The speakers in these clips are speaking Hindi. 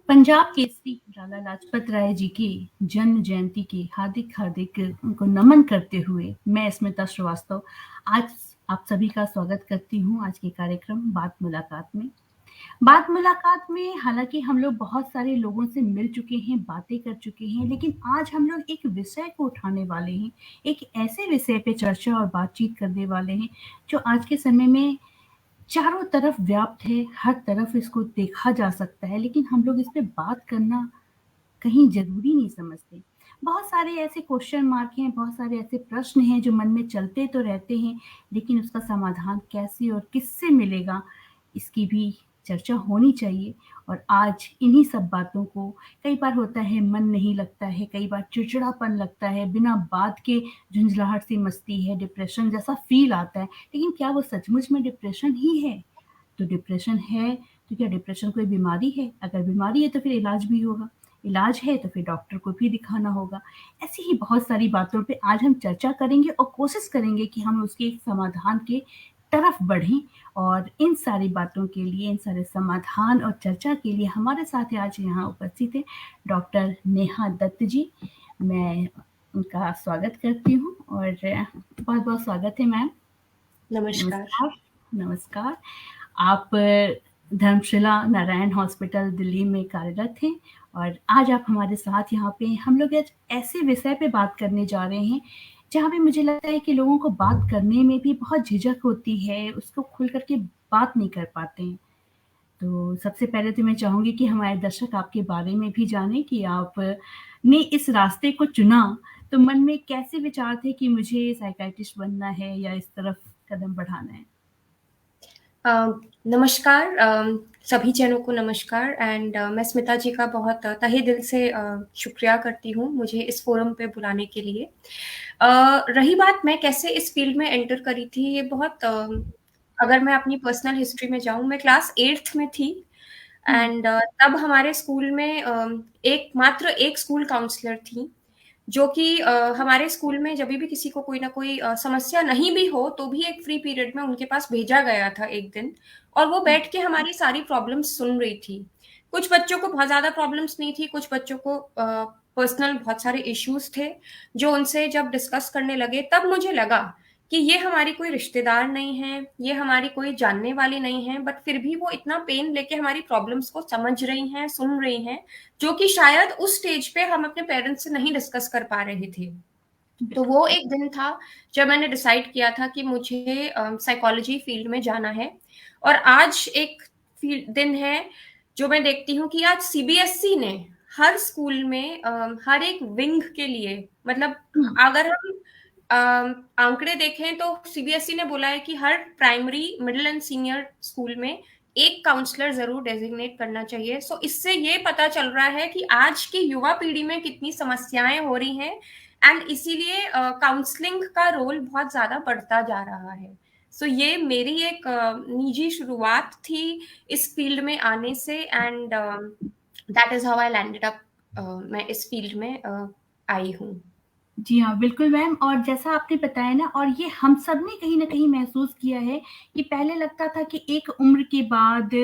पंजाब केसरी लाला लाजपत राय जी की जन्म जयंती के हार्दिक उनको नमन करते हुए मैं स्मिता श्रीवास्तव आज आप सभी का स्वागत करती हूँ आज के कार्यक्रम बात मुलाकात में। बात मुलाकात में हालांकि हम लोग बहुत सारे लोगों से मिल चुके हैं, बातें कर चुके हैं, लेकिन आज हम लोग एक विषय को उठाने वाले हैं, एक ऐसे विषय पे चर्चा और बातचीत करने वाले हैं जो आज के समय में चारों तरफ व्याप्त है, हर तरफ इसको देखा जा सकता है, लेकिन हम लोग इस पे बात करना कहीं ज़रूरी नहीं समझते। बहुत सारे ऐसे क्वेश्चन मार्क हैं, बहुत सारे ऐसे प्रश्न हैं जो मन में चलते तो रहते हैं, लेकिन उसका समाधान कैसे और किससे मिलेगा, इसकी भी चर्चा होनी चाहिए। और आज इन्हीं सब बातों को कई बार होता है मन नहीं लगता है, कई बार चिड़चिड़ापन लगता है, बिना बात के झुंझलाहट सी मचती है, डिप्रेशन जैसा फ़ील आता है, लेकिन क्या वो सचमुच में डिप्रेशन ही है? तो डिप्रेशन है, तो क्या डिप्रेशन कोई बीमारी है? अगर बीमारी है तो फिर इलाज भी होगा, इलाज है तो फिर डॉक्टर को भी दिखाना होगा। ऐसी ही बहुत सारी बातों पे आज हम चर्चा करेंगे और कोशिश करेंगे कि हम उसके एक समाधान के तरफ बढ़ें। और इन सारी बातों के लिए, इन सारे समाधान और चर्चा के लिए हमारे साथ आज यहाँ उपस्थित हैं डॉक्टर नेहा दत्त जी। मैं उनका स्वागत करती हूँ और बहुत-बहुत स्वागत है मैम। नमस्कार। नमस्कार, नमस्कार। आप धर्मशिला नारायण हॉस्पिटल दिल्ली में कार्यरत हैं और आज आप हमारे साथ यहाँ पे हम लोग आज ऐसे विषय पे बात करने जा रहे हैं, जहाँ पे मुझे लगता है कि लोगों को बात करने में भी बहुत झिझक होती है, उसको खुल कर के बात नहीं कर पाते हैं। तो सबसे पहले तो मैं चाहूँगी कि हमारे दर्शक आपके बारे में भी जानें कि आपने इस रास्ते को चुना, तो मन में कैसे विचार थे कि मुझे साइकियाट्रिस्ट बनना है या इस तरफ कदम बढ़ाना है? नमस्कार, सभी जनों को नमस्कार एंड मैं स्मिता जी का बहुत तहे दिल से शुक्रिया करती हूँ मुझे इस फोरम पे बुलाने के लिए। रही बात मैं कैसे इस फील्ड में एंटर करी थी, ये बहुत अगर मैं अपनी पर्सनल हिस्ट्री में जाऊँ, मैं क्लास 8th में थी एंड तब हमारे स्कूल में मात्र एक स्कूल काउंसलर थी, जो कि हमारे स्कूल में जभी भी किसी को कोई ना कोई समस्या नहीं भी हो, तो भी एक फ्री पीरियड में उनके पास भेजा गया था एक दिन और वो बैठ के हमारी सारी प्रॉब्लम्स सुन रही थी। कुछ बच्चों को बहुत ज़्यादा प्रॉब्लम्स नहीं थी, कुछ बच्चों को पर्सनल बहुत सारे इश्यूज़ थे, जो उनसे जब डिस्कस करने लगे, तब मुझे लगा कि ये हमारी कोई रिश्तेदार नहीं है, ये हमारी कोई जानने वाली नहीं है, बट फिर भी वो इतना पेन लेके हमारी प्रॉब्लम्स को समझ रही हैं, सुन रही हैं, जो कि शायद उस स्टेज पे हम अपने पेरेंट्स से नहीं डिस्कस कर पा रहे थे। तो वो एक दिन था जब मैंने डिसाइड किया था कि मुझे साइकोलॉजी फील्ड में जाना है और आज एक दिन है जो मैं देखती हूँ कि आज सीबीएसई ने हर स्कूल में हर एक विंग के लिए, मतलब हुँ, अगर हम आंकड़े देखें तो सीबीएसई ने बोला है कि हर primary, middle and senior school में एक काउंसलर जरूर डेजिग्नेट करना चाहिए। सो इससे ये पता चल रहा है कि आज की युवा पीढ़ी में कितनी समस्याएं हो रही हैं एंड इसीलिए काउंसलिंग का रोल बहुत ज्यादा बढ़ता जा रहा है। सो ये मेरी एक निजी शुरुआत थी इस फील्ड में आने से and that is how I landed up, मैं इस फील्ड में आई हूँ। जी हाँ, बिल्कुल मैम। और जैसा आपने बताया ना, और ये हम सब ने कहीं न कहीं महसूस किया है कि पहले लगता था कि एक उम्र के बाद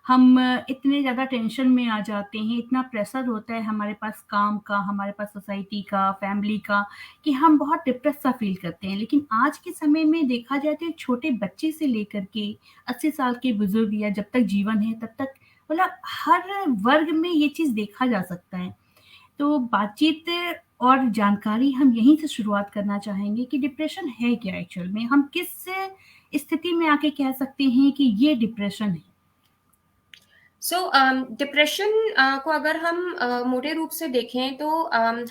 हम इतने ज़्यादा टेंशन में आ जाते हैं, इतना प्रेशर होता है हमारे पास काम का, हमारे पास सोसाइटी का, फैमिली का, कि हम बहुत डिप्रेस सा फ़ील करते हैं। लेकिन आज के समय में देखा जाए तो एक छोटे बच्चे से लेकर के 80 साल के बुज़ुर्ग या जब तक जीवन है तब तक, मतलब हर वर्ग में ये चीज़ देखा जा सकता है। तो बातचीत और जानकारी हम यहीं से शुरुआत करना चाहेंगे कि डिप्रेशन है क्या एक्चुअल में? हम किस स्थिति में आके कह सकते हैं कि ये डिप्रेशन है? सो डिप्रेशन को अगर हम मोटे रूप से देखें तो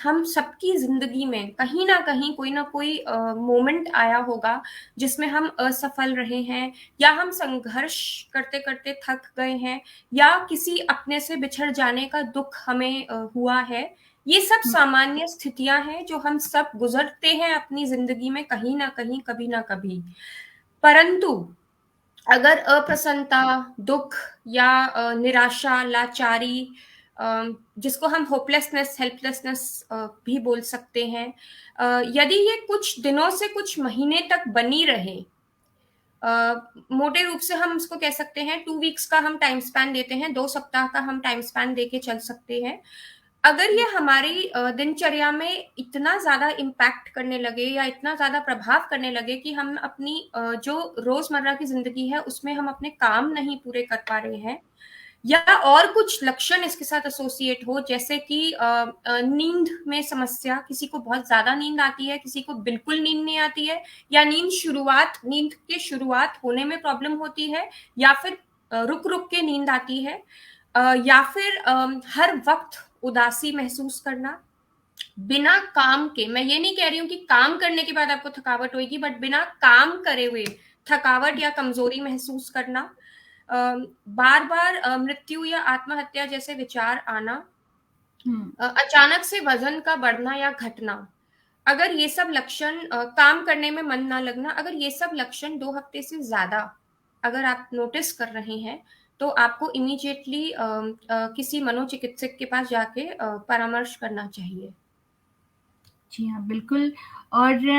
हम सबकी जिंदगी में कहीं ना कोई मोमेंट आया होगा जिसमें हम असफल रहे हैं या हम संघर्ष करते करते थक गए हैं या किसी अपने से बिछड़ जाने का दुख हमें हुआ है। ये सब हुँ, सामान्य स्थितियां हैं जो हम सब गुजरते हैं अपनी जिंदगी में कहीं ना कहीं, कभी ना कभी। परंतु अगर अप्रसन्नता, दुख या निराशा, लाचारी, अ, जिसको हम होपलेसनेस, हेल्पलेसनेस भी बोल सकते हैं, यदि ये कुछ दिनों से कुछ महीने तक बनी रहे, मोटे रूप से हम इसको कह सकते हैं 2 वीक्स का हम टाइम स्पैन देते हैं, 2 सप्ताह का हम टाइम स्पैन देके चल सकते हैं। अगर ये हमारी दिनचर्या में इतना ज़्यादा इम्पैक्ट करने लगे या इतना ज़्यादा प्रभाव करने लगे कि हम अपनी जो रोज़मर्रा की ज़िंदगी है, उसमें हम अपने काम नहीं पूरे कर पा रहे हैं, या और कुछ लक्षण इसके साथ एसोसिएट हो, जैसे कि नींद में समस्या, किसी को बहुत ज़्यादा नींद आती है, किसी को बिल्कुल नींद नहीं आती है, या नींद के शुरुआत होने में प्रॉब्लम होती है, या फिर रुक-रुक के नींद आती है, या फिर हर वक़्त उदासी महसूस करना, बिना काम के, मैं ये नहीं कह रही हूँ कि काम करने के बाद आपको थकावट होएगी, बट बिना काम करे हुए थकावट या कमज़ोरी महसूस करना, बार-बार मृत्यु या आत्महत्या जैसे विचार आना, अचानक से वज़न का बढ़ना या घटना। अगर ये सब लक्षण काम करने में मन ना लगना, अगर ये सब लक्षण 2 हफ्ते से ज़्यादा अगर आप नोटिस कर रहे हैं, तो आपको इमीडिएटली किसी मनोचिकित्सक के पास जाके परामर्श करना चाहिए। जी हाँ, बिल्कुल। और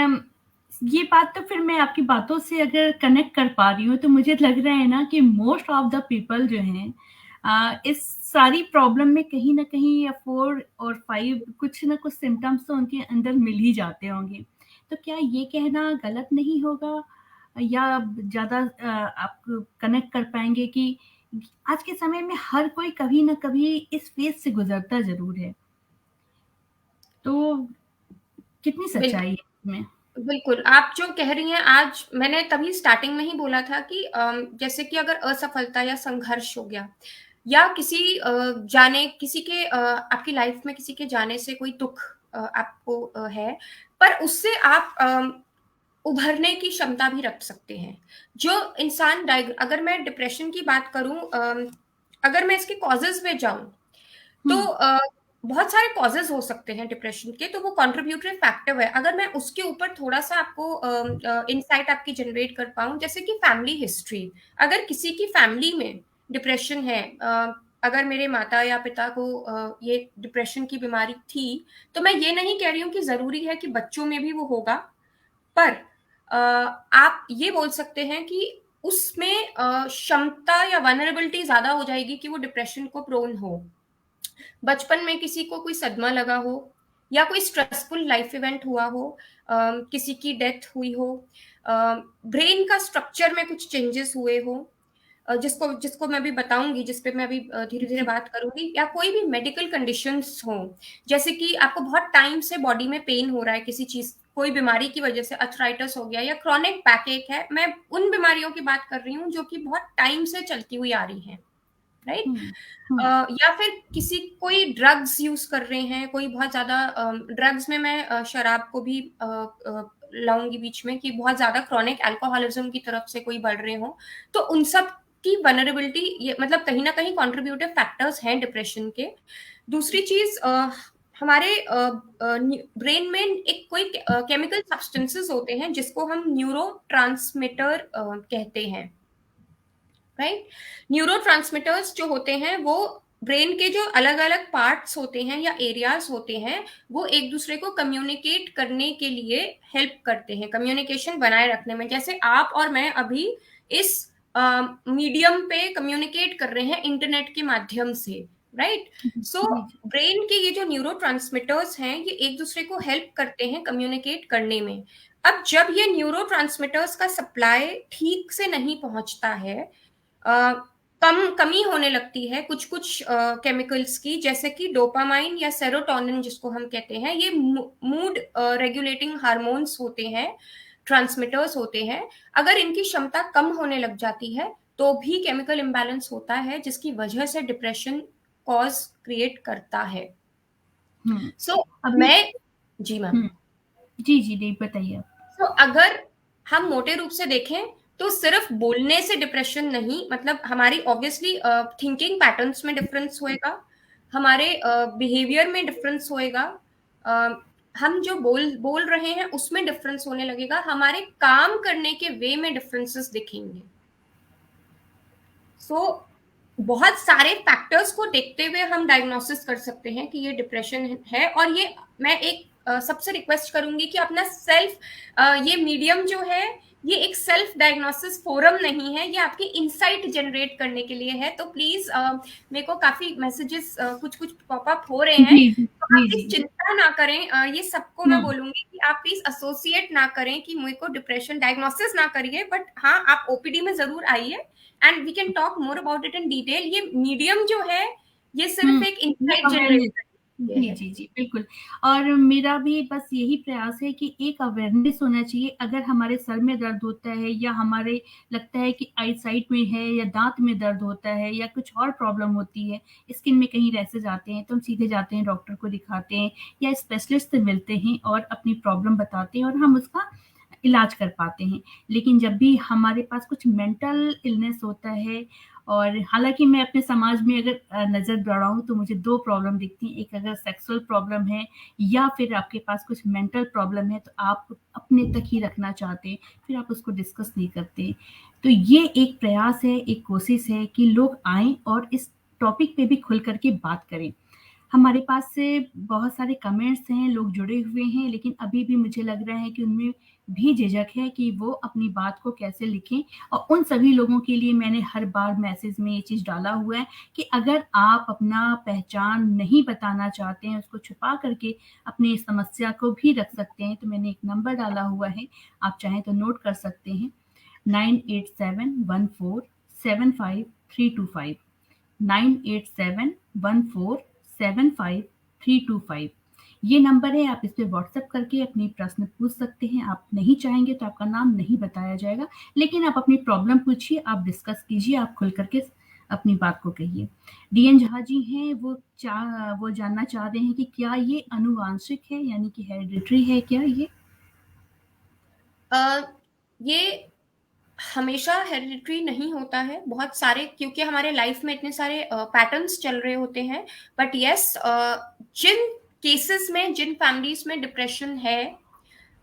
ये बात तो फिर मैं आपकी बातों से अगर कनेक्ट कर पा रही हूँ, तो मुझे लग रहा है ना कि मोस्ट ऑफ द पीपल जो हैं इस सारी प्रॉब्लम में कहीं न कहीं 4 और 5 कुछ न कुछ सिम्पटम्स तो उनके अंदर मिल ही जाते होंगे। तो क्या ये कहना गलत नहीं होगा, या ज़्यादा आप कनेक्ट कर पाएँगे कि आज के समय में हर कोई कभी न कभी इस फ़ेज़ से गुज़रता ज़रूर है। तो कितनी बिल्कुल। सच्चाई है इसमें? बिल्कुल, आप जो कह रही हैं, आज मैंने तभी स्टार्टिंग में ही बोला था कि जैसे कि अगर असफलता या संघर्ष हो गया, या किसी के आपकी लाइफ में किसी के जाने से कोई दुःख आपको है, पर उससे आप उभरने की क्षमता भी रख सकते हैं। जो इंसान अगर मैं डिप्रेशन की बात करूँ, अगर मैं इसके कॉज़ेज़ में जाऊँ, तो हुँ, बहुत सारे कॉजेज़ हो सकते हैं डिप्रेशन के, तो वो कंट्रीब्यूटरी फैक्टर है। अगर मैं उसके ऊपर थोड़ा-सा आपको इनसाइट आपकी जनरेट कर पाऊँ, जैसे कि फैमिली हिस्ट्री। अगर किसी की फैमिली में डिप्रेशन है, अगर मेरे माता या पिता को ये डिप्रेशन की बीमारी थी, तो मैं ये नहीं कह रही हूँ कि ज़रूरी है कि बच्चों में भी वो होगा, पर आप ये बोल सकते हैं कि उसमें क्षमता या वल्नरेबिलिटी ज़्यादा हो जाएगी कि वो डिप्रेशन को प्रोन हो। बचपन में किसी को कोई सदमा लगा हो, या कोई स्ट्रेसफुल लाइफ इवेंट हुआ हो, किसी की डेथ हुई हो, ब्रेन का स्ट्रक्चर में कुछ चेंजेस हुए हो, जिसको जिसको मैं अभी बताऊंगी, जिस पे मैं अभी धीरे धीरे जी। बात करूंगी, या कोई भी मेडिकल कंडीशंस हो, जैसे कि आपको बहुत टाइम से बॉडी में पेन हो रहा है किसी चीज, कोई बीमारी की वजह से, अर्थराइटिस हो गया या क्रॉनिक बैकएक है, मैं उन बीमारियों की बात कर रही हूँ जो कि बहुत टाइम से चलती हुई आ रही हैं, राइट? हुँ, हुँ, या फिर कोई ड्रग्स यूज कर रहे हैं, कोई बहुत ज्यादा ड्रग्स में मैं शराब को भी लाऊंगी बीच में, कि बहुत ज्यादा क्रॉनिक अल्कोहलिज्म की तरफ से कोई बढ़ रहे हो, तो उन सब की वनरेबिलिटी, ये मतलब कहीं ना कहीं कॉन्ट्रीब्यूटिव फैक्टर्स हैं डिप्रेशन के। दूसरी चीज, हमारे ब्रेन में एक कोई केमिकल सब्सटेंसेस होते हैं जिसको हम न्यूरो कहते हैं, राइट? न्यूरोट्रांसमीटर्स जो होते हैं, वो ब्रेन के जो अलग अलग पार्ट्स होते हैं या एरियाज होते हैं, वो एक दूसरे को कम्युनिकेट करने के लिए हेल्प करते हैं, कम्युनिकेशन बनाए रखने में। जैसे आप और मैं अभी इस मीडियम पे कम्युनिकेट कर रहे हैं इंटरनेट के माध्यम से, राइट? सो जी, जी। ब्रेन के ये जो न्यूरोट्रांसमीटर्स हैं, ये एक दूसरे को हेल्प करते हैं कम्युनिकेट करने में। अब जब ये न्यूरोट्रांसमीटर्स का सप्लाई ठीक से नहीं पहुंचता है, अ, कमी होने लगती है कुछ कुछ केमिकल्स की, जैसे कि डोपामाइन या सेरोटोनिन जिसको हम कहते हैं, ये मूड रेगुलेटिंग हार्मोन्स होते हैं, ट्रांसमिटर्स होते हैं। अगर इनकी क्षमता कम होने लग जाती है, तो भी केमिकल इम्बैलेंस होता है, जिसकी वजह से डिप्रेशन कॉज क्रिएट करता है। हुँ, सो अभी मैं जी मैम। हुँ, जी, जी, नहीं बताइए आप। तो अगर हम मोटे रूप से देखें, तो सिर्फ बोलने से डिप्रेशन नहीं, मतलब हमारी ऑब्वियसली थिंकिंग पैटर्न्स में डिफरेंस होएगा, हमारे बिहेवियर में डिफरेंस होएगा, अ, हम जो बोल बोल रहे हैं उसमें डिफरेंस होने लगेगा, हमारे काम करने के वे में डिफरेंसेस दिखेंगे। सो बहुत सारे फैक्टर्स को देखते हुए हम डायग्नोसिस कर सकते हैं कि ये डिप्रेशन है। और ये मैं एक सबसे रिक्वेस्ट करूंगी कि अपना सेल्फ, ये मीडियम जो है ये एक सेल्फ डायग्नोसिस फोरम नहीं है, ये आपकी इंसाइट जनरेट करने के लिए है। तो प्लीज मेरे को काफी मैसेजेस कुछ कुछ पॉपअप हो रहे हैं, जी जी तो आप जी प्लीज जी। चिंता ना करें। ये सबको मैं हम्म बोलूंगी कि आप प्लीज एसोसिएट ना करें कि मुझे को डिप्रेशन डायग्नोसिस ना करिए, बट हाँ आप ओपीडी में जरूर आइए and we can talk more about it in detail. ये मीडियम जो है ये सिर्फ एक ये इंसाइट जनरेट अवेयरनेस। करने के लिए जी है। जी जी बिल्कुल। और मेरा भी बस यही प्रयास है कि एक अवेयरनेस होना चाहिए। अगर हमारे सर में दर्द होता है या हमारे लगता है कि आई साइट में है या दांत में दर्द होता है या कुछ और प्रॉब्लम होती है, स्किन में कहीं रैसेज आते हैं, तो हम सीधे जाते हैं डॉक्टर को दिखाते हैं या स्पेशलिस्ट से मिलते हैं और अपनी प्रॉब्लम बताते हैं और हम उसका इलाज कर पाते हैं। लेकिन जब भी हमारे पास कुछ मेंटल इलनेस होता है, और हालांकि मैं अपने समाज में अगर नजर दौड़ाऊं तो मुझे दो प्रॉब्लम दिखती हैं। एक अगर सेक्सुअल प्रॉब्लम है या फिर आपके पास कुछ मेंटल प्रॉब्लम है तो आप अपने तक ही रखना चाहते हैं, फिर आप उसको डिस्कस नहीं करते। तो ये एक प्रयास है, एक कोशिश है कि लोग आए और इस टॉपिक पे भी खुल करके बात करें। हमारे पास से बहुत सारे कमेंट्स हैं, लोग जुड़े हुए हैं, लेकिन अभी भी मुझे लग रहा है कि उनमें भी झिझक है कि वो अपनी बात को कैसे लिखें। और उन सभी लोगों के लिए मैंने हर बार मैसेज में ये चीज़ डाला हुआ है कि अगर आप अपना पहचान नहीं बताना चाहते हैं, उसको छुपा करके अपनी समस्या को भी रख सकते हैं, तो मैंने एक नंबर डाला हुआ है, आप चाहें तो नोट कर सकते हैं, 9871475325। 9871475325 ये नंबर है। आप इस पे व्हाट्सएप करके अपनी प्रश्न पूछ सकते हैं। आप नहीं चाहेंगे तो आपका नाम नहीं बताया जाएगा, लेकिन आप अपनी प्रॉब्लम पूछिए, आप डिस्कस कीजिए, आप खुल करके अपनी बात को कहिए। डीएन झा जी हैं, वो जानना चाह रहे हैं कि क्या ये अनुवांशिक है, यानी कि हेरिडिटरी है क्या ये? ये हमेशा हेरिडिटरी नहीं होता है, बहुत सारे, क्योंकि हमारे लाइफ में इतने सारे पैटर्न्स चल रहे होते हैं। बट यस, जिन केसेस में, जिन फैमिलीज में डिप्रेशन है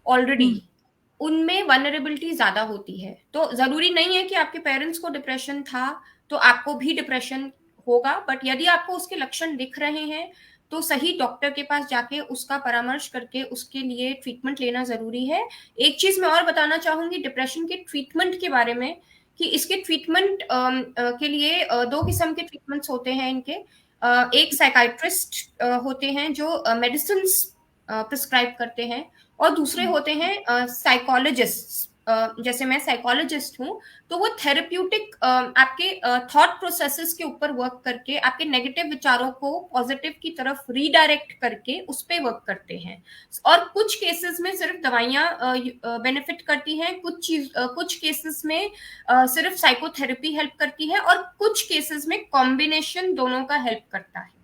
ऑलरेडी, हम्म उनमें वनरेबिलिटी ज्यादा होती है। तो जरूरी नहीं है कि आपके पेरेंट्स को डिप्रेशन था तो आपको भी डिप्रेशन होगा, बट यदि आपको उसके लक्षण दिख रहे हैं तो सही डॉक्टर के पास जाके उसका परामर्श करके उसके लिए ट्रीटमेंट लेना जरूरी है। एक चीज मैं और बताना चाहूंगी डिप्रेशन के ट्रीटमेंट के बारे में, कि इसके ट्रीटमेंट के लिए दो किस्म के ट्रीटमेंट्स होते हैं इनके। एक साइकाइट्रिस्ट होते हैं जो मेडिसिन प्रिस्क्राइब करते हैं, और दूसरे होते हैं साइकोलॉजिस्ट। जैसे मैं साइकोलॉजिस्ट हूँ, तो वो थेरेप्यूटिक आपके थॉट प्रोसेसेस के ऊपर वर्क करके आपके नेगेटिव विचारों को पॉजिटिव की तरफ रीडायरेक्ट करके उस पे वर्क करते हैं। और कुछ केसेस में सिर्फ दवाइयां बेनिफिट करती हैं, कुछ केसेस में सिर्फ साइकोथेरेपी हेल्प करती है, और कुछ केसेस में कॉम्बिनेशन दोनों का हेल्प करता है।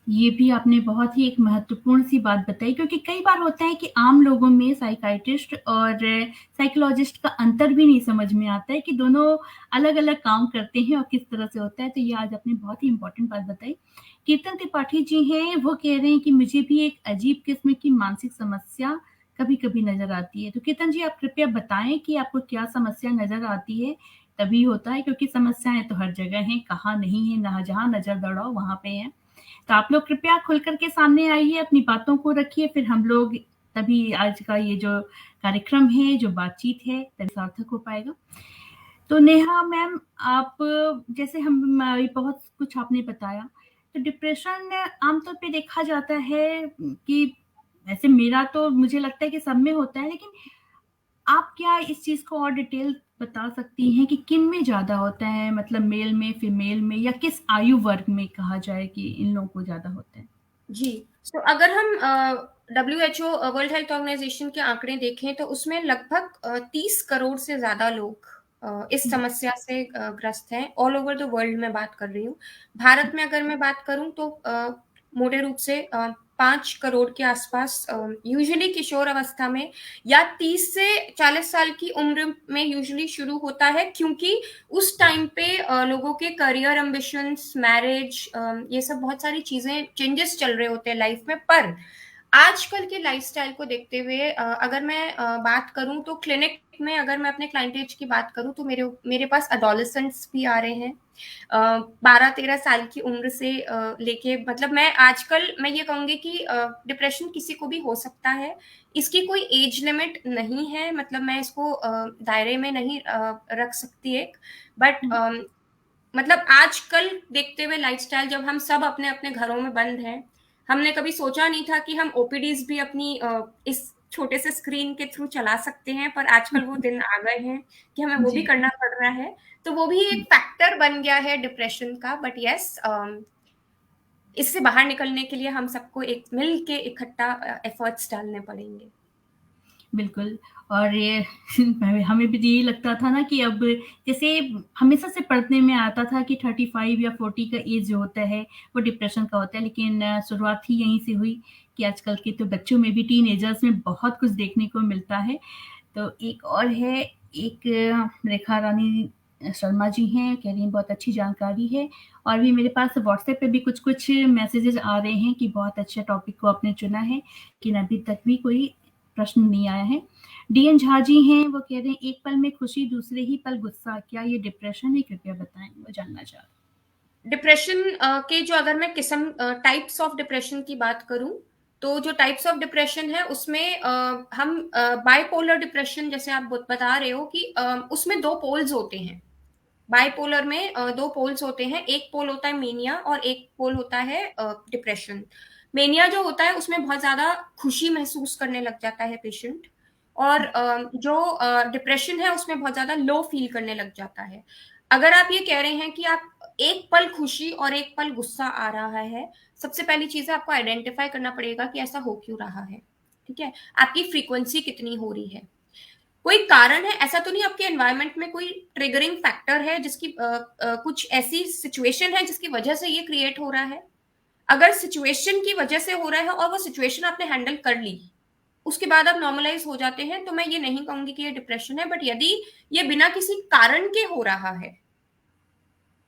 ये भी आपने बहुत ही एक महत्वपूर्ण सी बात बताई, क्योंकि कई बार होता है कि आम लोगों में साइकाइट्रिस्ट और साइकोलॉजिस्ट का अंतर भी नहीं समझ में आता है कि दोनों अलग-अलग काम करते हैं और किस तरह से होता है। तो ये आज आपने बहुत ही इम्पोर्टेंट बात बताई। कीर्तन त्रिपाठी जी हैं, वो कह रहे हैं कि मुझे भी एक अजीब किस्म की मानसिक समस्या कभी-कभी नज़र आती है। तो कीर्तन जी, आप कृपया बताएँ कि आपको क्या समस्या नज़र आती है? तभी होता है, क्योंकि समस्याएँ तो हर जगह हैं, कहाँ नहीं है, ना जहाँ नज़र दौड़ाओ वहाँ पे हैं। तो आप लोग कृपया खुल कर के सामने आइए, अपनी बातों को रखिए, फिर हम लोग तभी आज का ये जो कार्यक्रम है, जो बातचीत है, तभी सार्थक हो पाएगा। तो नेहा मैम, आप जैसे हम बहुत कुछ आपने बताया, तो डिप्रेशन आमतौर पे देखा जाता है कि वैसे मेरा तो मुझे लगता है कि सब में होता है, लेकिन आप क्या इस चीज़ को और डिटेल बता सकती हैं कि किन में ज़्यादा होता है, मतलब मेल में, फीमेल में, या किस आयु वर्ग में कहा जाए कि इन लोगों को ज़्यादा होता है? जी, तो अगर हम WHO, वर्ल्ड हेल्थ ऑर्गेनाइजेशन के आंकड़े देखें तो उसमें लगभग 30 करोड़ से ज्यादा लोग इस हुँ, समस्या से ग्रस्त हैं। ऑल ओवर द वर्ल्ड में बात कर रही हूँ। भारत में अगर मैं बात करूँ तो मोटे रूप से 5 करोड़ के आसपास यूजुअली किशोर अवस्था में, या 30 से 40 साल की उम्र में यूजुअली शुरू होता है, क्योंकि उस टाइम पे लोगों के करियर एम्बिशंस, मैरिज, ये सब बहुत सारी चीजें, चेंजेस चल रहे होते हैं लाइफ में। पर आजकल के लाइफस्टाइल को देखते हुए अगर मैं बात करूं तो क्लिनिक में, अगर मैं अपने क्लाइंटेज की बात करूं तो मेरे मेरे पास अडोलेसेंट्स भी आ रहे हैं, 12-13 साल की उम्र से लेके मतलब मैं आजकल मैं ये कहूँगी कि डिप्रेशन किसी को भी हो सकता है। इसकी कोई एज लिमिट नहीं है, मतलब मैं इसको दायरे में नहीं रख सकती एक, बट हुँ, मतलब आजकल देखते हुए लाइफ़स्टाइल जब हम सब अपने-अपने घरों में बंद हैं, हमने कभी सोचा नहीं था कि हम ओपीडीज़ भी अपनी इस छोटे से स्क्रीन के थ्रू चला सकते हैं, पर आजकल वो दिन आ गए हैं कि हमें वो भी जी। करना पड़ रहा है। तो वो भी एक फैक्टर बन गया है डिप्रेशन का, बट येस इससे बाहर निकलने के लिए हम सबको एक मिल के इकट्ठा एफर्ट्स डालने पड़ेंगे। बिल्कुल। और ये हमें भी यही लगता था ना कि अब जैसे हमेशा से पढ़ने में आता था कि 35 या 40 का एज जो होता है, वो डिप्रेशन का होता है, लेकिन शुरुआत ही यहीं से हुई कि आजकल के तो बच्चों में भी टीनेजर्स में बहुत कुछ देखने को मिलता है। तो एक और है, एक रेखा रानी शर्मा जी हैं, कह रही हैं बहुत अच्छी जानकारी है, और भी मेरे पास व्हाट्सएप पे भी कुछ-कुछ मैसेजेज़ आ रहे हैं कि बहुत अच्छा टॉपिक को आपने चुना है, लेकिन अभी तक भी कोई प्रश्न नहीं आया है। डीएन झा जी हैं, वो कह रहे हैं एक पल में खुशी, दूसरे ही पल गुस्सा, क्या ये डिप्रेशन है? कृपया बताएँ, वो जानना चाह रहे डिप्रेशन के जो अगर मैं किस्म टाइप्स ऑफ डिप्रेशन की बात करूं, तो जो टाइप्स ऑफ डिप्रेशन है उसमें हम बाइपोलर डिप्रेशन जैसे आप बता रहे हो कि उसमें दो पोल्स होते हैं। बाइपोलर में दो पोल्स होते हैं, एक पोल होता है मेनिया और एक पोल होता है डिप्रेशन। मेनिया जो होता है उसमें बहुत ज्यादा खुशी महसूस करने लग जाता है पेशेंट, और जो डिप्रेशन है उसमें बहुत ज्यादा लो फील करने लग जाता है। अगर आप ये कह रहे हैं कि आप एक पल खुशी और एक पल गुस्सा आ रहा है, सबसे पहली चीज है आपको आइडेंटिफाई करना पड़ेगा कि ऐसा हो क्यों रहा है। ठीक है, आपकी फ्रीक्वेंसी कितनी हो रही है, कोई कारण है, ऐसा तो नहीं आपके एनवायरनमेंट में कोई ट्रिगरिंग फैक्टर है जिसकी कुछ ऐसी सिचुएशन है जिसकी वजह से ये क्रिएट हो रहा है। अगर सिचुएशन की वजह से हो रहा है और वो सिचुएशन आपने हैंडल कर ली, उसके बाद आप नॉर्मलाइज हो जाते हैं, तो मैं ये नहीं कहूंगी कि ये डिप्रेशन है, बट यदि ये बिना किसी कारण के हो रहा है,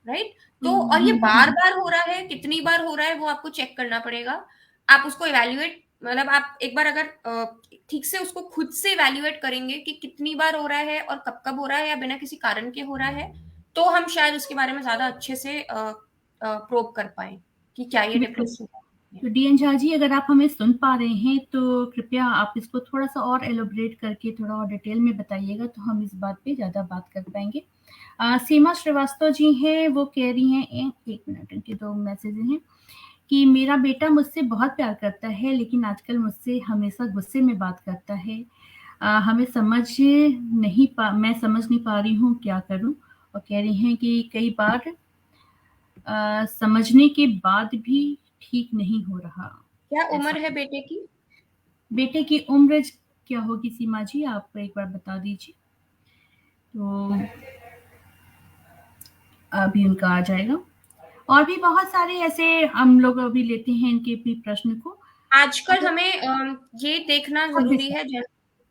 राइट, तो और ये बार बार हो रहा है, कितनी बार हो रहा है वो आपको चेक करना पड़ेगा। आप उसको इवेल्युएट, मतलब आप एक बार अगर ठीक से उसको खुद से इवेल्युएट करेंगे कि कितनी बार हो रहा है और कब कब हो रहा है या बिना किसी कारण के हो रहा है, तो हम शायद उसके बारे में ज्यादा अच्छे से प्रोब कर पाए कि क्या ये बिल्कुल। डिप्रेशन है। तो डीएन झा जी, अगर आप हमें सुन पा रहे हैं, तो कृपया आप इसको थोड़ा-सा और एलैबोरेट करके थोड़ा और डिटेल में बताइएगा, तो हम इस बात पे ज़्यादा बात कर पाएँगे। सीमा श्रीवास्तव जी हैं, वो कह रही हैं 1 मिनट, इनके 2 मैसेजेज़ हैं कि मेरा बेटा मुझसे बहुत प्यार करता है, लेकिन आजकल मुझसे हमेशा गुस्से में बात करता है। मैं समझ नहीं पा रही हूँ, क्या करूँ? और कह रही हैं कि कई बार समझने के बाद भी ठीक नहीं हो रहा, क्या ऐसा उम्र है कुछ। बेटे की? बेटे की उम्र क्या होगी सीमा जी, आप एक बार बता दीजिए, तो अभी उनका आ जाएगा। और भी बहुत सारे ऐसे हम लोग अभी लेते हैं इनके भी प्रश्न को। आजकल अगर हमें ये देखना 26 ज़रूरी है,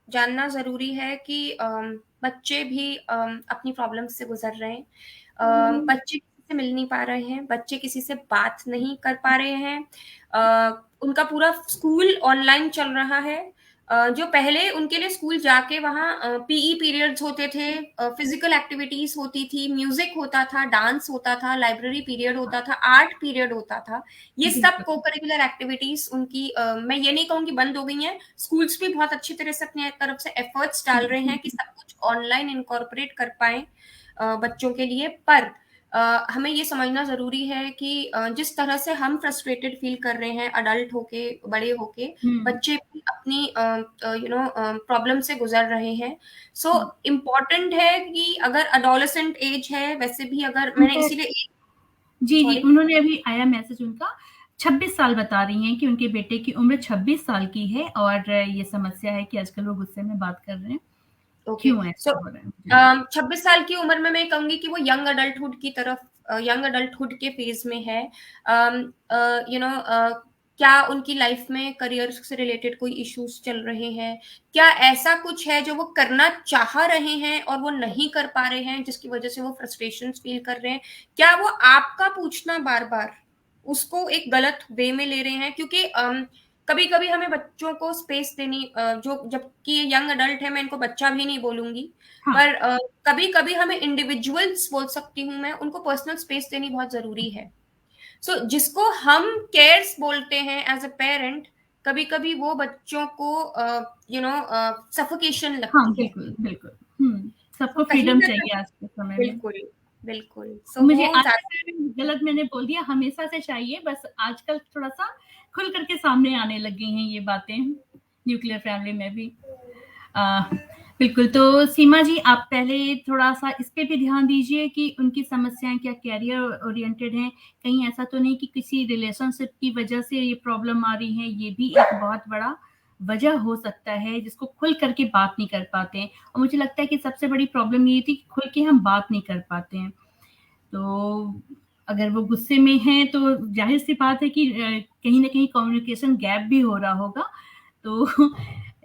जानना ज़रूरी है कि बच्चे भी अपनी प्रॉब्लम्स से गुज़र रहे हैं। बच्चे किसी से मिल नहीं पा रहे हैं, बच्चे किसी से बात नहीं कर पा रहे हैं। उनका पूरा स्कूल ऑनलाइन चल रहा है। जो पहले उनके लिए स्कूल जाके वहाँ पीई पीरियड्स होते थे, फिज़िकल एक्टिविटीज़ होती थी, म्यूज़िक होता था, डांस होता था, लाइब्रेरी पीरियड होता था, आर्ट पीरियड होता था। ये सब बिल्कुल, को-करिकुलर एक्टिविटीज़ उनकी मैं ये नहीं कहूँगी बंद हो गई हैं, स्कूल्स भी बहुत अच्छी तरह से अपनी तरफ से एफर्ट्स डाल रहे हैं कि सब कुछ ऑनलाइन इनकॉर्पोरेट कर पाएँ बच्चों के लिए। पर हमें ये समझना ज़रूरी है कि जिस तरह से हम फ्रस्ट्रेटेड फील कर रहे हैं अडल्ट होके, बड़े होके, हुँ, बच्चे भी अपनी प्रॉब्लम से गुज़र रहे हैं। सो इम्पोर्टेंट है कि अगर एडोलेसेंट एज है, वैसे भी अगर मैंने उनका इसीलिए जी, जी, सॉरी उन्होंने अभी आया मैसेज उनका, 26 साल बता रही हैं कि उनके बेटे की उम्र 26 साल की है, और ये समस्या है कि आजकल वो गुस्से में बात कर रहे हैं। ओके, क्यों सो ऐसा हो रहा है? मुझे जानना 26 साल की उम्र में मैं कहूंगी कि वो यंग अडल्टहुड की तरफ, यंग अडल्टहुड के फेज में है। यू नो क्या उनकी लाइफ में करियर से रिलेटेड कोई इश्यूज चल रहे हैं, क्या ऐसा कुछ है जो वो करना चाह रहे हैं और वो नहीं कर पा रहे हैं जिसकी वजह से वो फ्रस्ट्रेशंस फील कर रहे हैं, क्या वो आपका पूछना बार बार उसको एक गलत वे में ले रहे हैं, क्योंकि कभी कभी हमें बच्चों को स्पेस देनी, जो जबकि ये यंग अडल्ट है, मैं इनको बच्चा भी नहीं बोलूंगी, हाँ, पर कभी कभी हमें इंडिविजुअल्स बोल सकती हूँ मैं, उनको पर्सनल स्पेस देनी बहुत जरूरी है। सो जिसको हम केयर्स बोलते हैं एज अ पेरेंट, कभी कभी वो बच्चों को सफोकेशन हाँ, लगती है। बिल्कुल, बिल्कुल। तो सबको कहीं फ्रीडम ना चाहिए कहीं, आज के समय में। बिल्कुल, बिल्कुल, सो मुझे वो आज ज्यादा। गलत मैंने बोल दिया, हमेशा से चाहिए, बस आजकल थोड़ा-सा खुल कर के सामने आने लग गई हैं ये बातें, न्यूक्लियर फैमिली में भी। अ, बिल्कुल, तो सीमा जी आप पहले थोड़ा-सा इस पे भी ध्यान दीजिए कि उनकी समस्याएँ क्या करियर ओरिएंटेड हैं? कहीं ऐसा तो नहीं कि किसी रिलेशनशिप की वजह से ये प्रॉब्लम आ रही है? ये भी एक बहुत बड़ा वजह हो सकता है जिसको खुल कर के बात नहीं कर पाते हैं, और मुझे लगता है कि सबसे बड़ी प्रॉब्लम ये थी कि खुल के हम बात नहीं कर पाते हैं। तो अगर वो गुस्से में हैं तो ज़ाहिर-सी बात है कि कहीं न कहीं कम्युनिकेशन गैप भी हो रहा होगा। तो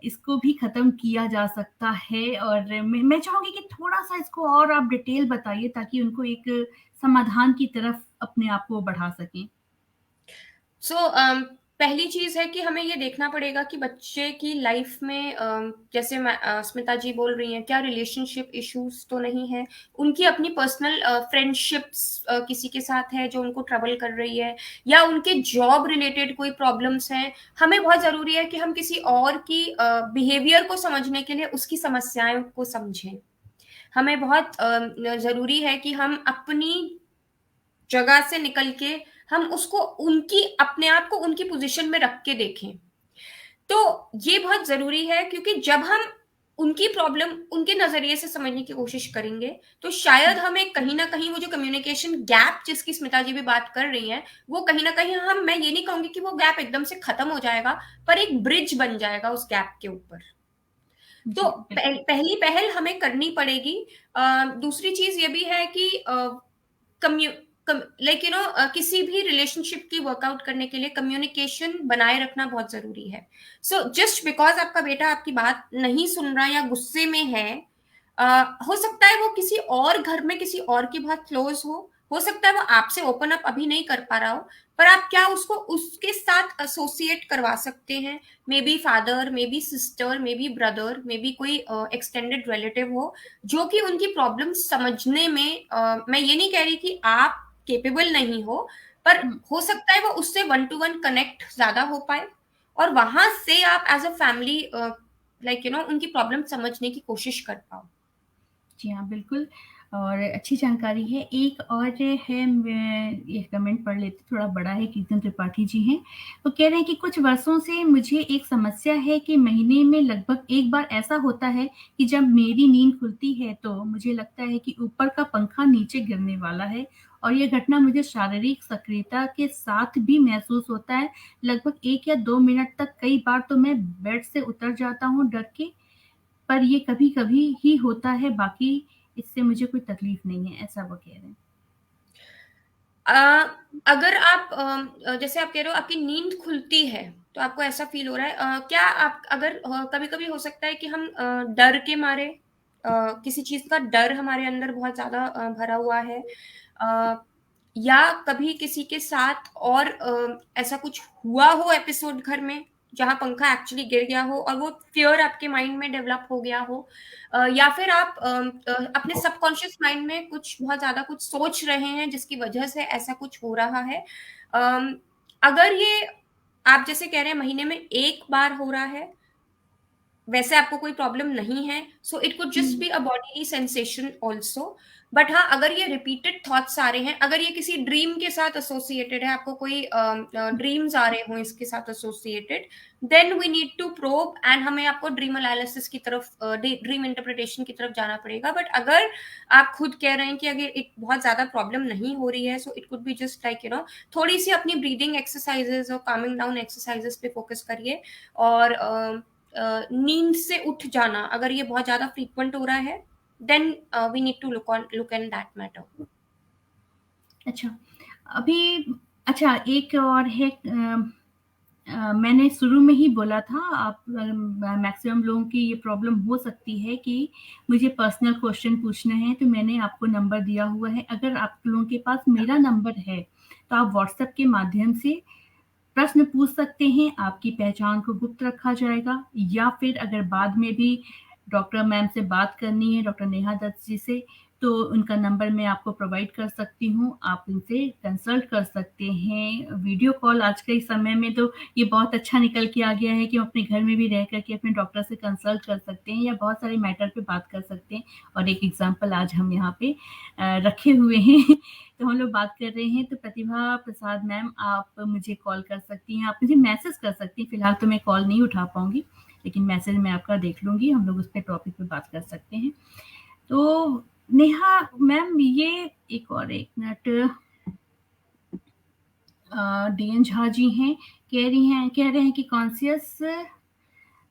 इसको भी ख़त्म किया जा सकता है, और मैं चाहूँगी कि थोड़ा-सा इसको और आप डिटेल बताइए ताकि उनको एक समाधान की तरफ अपने आप को बढ़ा सकें। सो पहली चीज है कि हमें ये देखना पड़ेगा कि बच्चे की लाइफ में, जैसे स्मिता जी बोल रही हैं, क्या रिलेशनशिप इश्यूज तो नहीं है, उनकी अपनी पर्सनल फ्रेंडशिप्स किसी के साथ है जो उनको ट्रबल कर रही है, या उनके जॉब रिलेटेड कोई प्रॉब्लम्स हैं। हमें बहुत जरूरी है कि हम किसी और की बिहेवियर को समझने के लिए उसकी समस्याएं को समझें। हमें बहुत जरूरी है कि हम अपनी जगह से निकल के हम उसको उनकी अपने आप को उनकी पोजीशन में रख के देखें। तो ये बहुत जरूरी है, क्योंकि जब हम उनकी प्रॉब्लम उनके नजरिए से समझने की कोशिश करेंगे, तो शायद हमें कहीं ना कहीं वो जो कम्युनिकेशन गैप जिसकी स्मिता जी भी बात कर रही हैं, वो कहीं ना कहीं, हम, मैं ये नहीं कहूंगी कि वो गैप एकदम से खत्म हो जाएगा, पर एक ब्रिज बन जाएगा उस गैप के ऊपर। तो जी, बिल्कुल। पहली पहल हमें करनी पड़ेगी। दूसरी चीज ये भी है कि कम्यू लाइक किसी भी रिलेशनशिप की वर्कआउट करने के लिए कम्युनिकेशन बनाए रखना बहुत जरूरी है। सो जस्ट बिकॉज आपका बेटा आपकी बात नहीं सुन रहा या गुस्से में है, हो सकता है वो किसी और घर में किसी और की बहुत क्लोज हो सकता है वो आपसे ओपन अप अभी नहीं कर पा रहा हो, पर आप क्या उसको उसके साथ एसोसिएट करवा सकते हैं? May be father, may be sister, may be brother, may be कोई एक्सटेंडेड रिलेटिव हो, जो कि उनकी प्रॉब्लम समझने में, मैं ये नहीं कह रही कि आप केपेबल नहीं हो, पर हुँ। हो सकता है वो उससे वन टू वन कनेक्ट ज्यादा हो पाए, और वहां से आप एज अ फैमिली उनकी प्रॉब्लम समझने की कोशिश कर पाओ। जी हाँ, बिल्कुल, और अच्छी जानकारी है। एक और है, मैं ये कमेंट पढ़ लेती हूँ, थोड़ा बड़ा है, कीर्तन त्रिपाठी जी हैं। वो कह रहे हैं कि कुछ वर्षों से मुझे एक समस्या है कि महीने में लगभग 1 बार ऐसा होता है कि जब मेरी नींद खुलती है तो मुझे लगता है कि ऊपर का पंखा नीचे गिरने वाला है, और ये घटना मुझे शारीरिक सक्रियता के साथ भी महसूस होता है। लगभग 1 या 2 मिनट तक कई बार तो मैं बेड से उतर जाता हूँ डर के, पर ये कभी-कभी ही होता है, बाकी इससे मुझे कोई तकलीफ नहीं है, ऐसा वो कह रहे हैं। अ, अगर आप जैसे आप कह रहे हो आपकी नींद खुलती है, तो आपको ऐसा फील हो रहा है, क्या आप अगर कभी-कभी हो सकता है कि हम डर के मारे, किसी चीज़ का डर हमारे अंदर बहुत ज़्यादा भरा हुआ है, अ, या कभी किसी के साथ और ऐसा कुछ हुआ हो एपिसोड घर में, जहाँ पंखा एक्चुअली गिर गया हो और वो फ़ियर आपके माइंड में डेवलप हो गया हो, या फिर आप अपने सबकॉन्शियस माइंड में कुछ बहुत ज़्यादा कुछ सोच रहे हैं जिसकी वजह से ऐसा कुछ हो रहा है। अम, अगर ये आप जैसे कह रहे हैं महीने में 1 बार हो रहा है, वैसे आपको कोई प्रॉब्लम नहीं है, so it could just hmm, be a bodily sensation also. But हाँ, अगर ये रिपीटेड थॉट्स आ रहे हैं, अगर ये किसी ड्रीम के साथ एसोसिएटेड है, आपको कोई ड्रीम्स आ रहे हो इसके साथ associated, then we need to probe, and हमें आपको ड्रीम एनालिसिस की तरफ, ड्रीम इंटरप्रिटेशन की तरफ जाना पड़ेगा। बट अगर आप खुद कह रहे हैं कि अगर एक बहुत ज्यादा प्रॉब्लम नहीं हो रही है, so it could be just like थोड़ी सी अपनी ब्रीदिंग एक्सरसाइजेस और कामिंग डाउन एक्सरसाइजेस पे फोकस करिए, और नींद से उठ जाना अगर ये बहुत ज्यादा फ्रीक्वेंट हो रहा है, then we need to look in that matter. अच्छा, अभी अच्छा एक और है, मैंने शुरू में ही बोला था, आप मैक्सिमम लोगों की ये प्रॉब्लम हो सकती है कि मुझे पर्सनल क्वेश्चन पूछने हैं, तो मैंने आपको नंबर दिया हुआ है। अगर आप लोगों के पास मेरा नंबर है, तो आप व्हाट्सएप के माध्यम से प्रश्न पूछ सकते हैं, आपकी पहचान को गुप्त रखा जाएगा, या फिर अगर बाद में भी डॉक्टर मैम से बात करनी है, डॉक्टर नेहा दत्त जी से, तो उनका नंबर मैं आपको प्रोवाइड कर सकती हूँ, आप उनसे कंसल्ट कर सकते हैं। वीडियो कॉल आज के समय में तो ये बहुत अच्छा निकल के आ गया है कि हम अपने घर में भी रह कर के अपने डॉक्टर से कंसल्ट कर सकते हैं या बहुत सारे मैटर पे बात कर सकते हैं। और एक एग्जांपल आज हम यहाँ पे रखे हुए हैं तो हम लोग बात कर रहे हैं। तो प्रतिभा प्रसाद मैम, आप मुझे कॉल कर सकती हैं, आप मुझे मैसेज कर सकती हैं। फिलहाल तो मैं कॉल नहीं उठा पाऊंगी, लेकिन मैसेज मैं आपका देख लूंगी, हम लोग उस पर टॉपिक पे बात कर सकते हैं। तो नेहा मैम, ये एक और एक मिनट, डीएन झा जी हैं, कह रहे हैं कि कॉन्शियस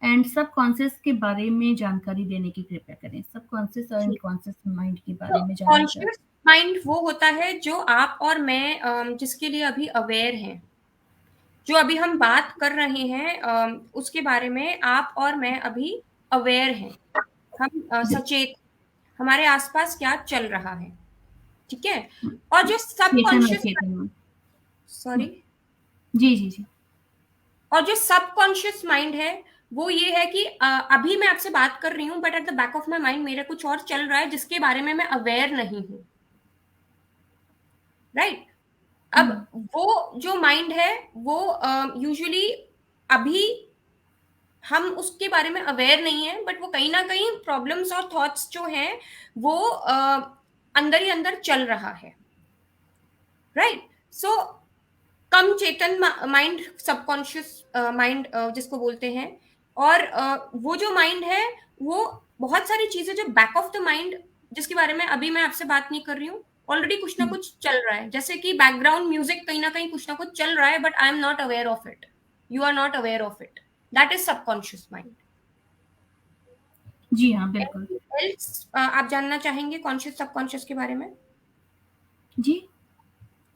एंड सब कॉन्शियस के बारे में जानकारी देने की कृपया करें। सब कॉन्शियस और इनकॉन्शियस माइंड के बारे में जानना चाहते कॉन्शियस माइंड वो होता है जो आप और मैं जिसके लिए अभी अवेयर हैं, जो अभी हम बात कर रहे हैं उसके बारे में आप और मैं अभी अवेयर हैं, हम हैं। सचेत, हमारे आसपास क्या चल रहा है, ठीक है। और जो चेतन और सबकॉन्शियस, चेतन। सॉरी, जी जी जी। और जो सबकॉन्शियस माइंड है वो ये है कि अभी मैं आपसे बात कर रही हूँ but at the back of my mind मेरा कुछ और चल रहा है जिसके बारे में मैं अवेयर नहीं हूँ, राइट। अब वो जो माइंड है वो यूजुअली अभी हम उसके बारे में अवेयर नहीं है, बट वो कहीं ना कहीं प्रॉब्लम्स और थॉट्स जो हैं वो अंदर ही अंदर चल रहा है, राइट। सो कम चेतन माइंड, सबकॉन्शियस माइंड जिसको बोलते हैं, और वो जो माइंड है वो बहुत सारी चीजें जो बैक ऑफ द माइंड, जिसके बारे में अभी मैं आपसे बात नहीं कर रही हूँ, ऑलरेडी कुछ ना कुछ चल रहा है, जैसे कि बैकग्राउंड म्यूजिक कहीं ना कहीं कुछ ना कुछ चल रहा है but I am not aware of it, you are not aware of it, that is subconscious mind. जी हाँ, बिल्कुल। एल्स आप जानना चाहेंगे कॉन्शियस सबकॉन्शियस के बारे में? जी,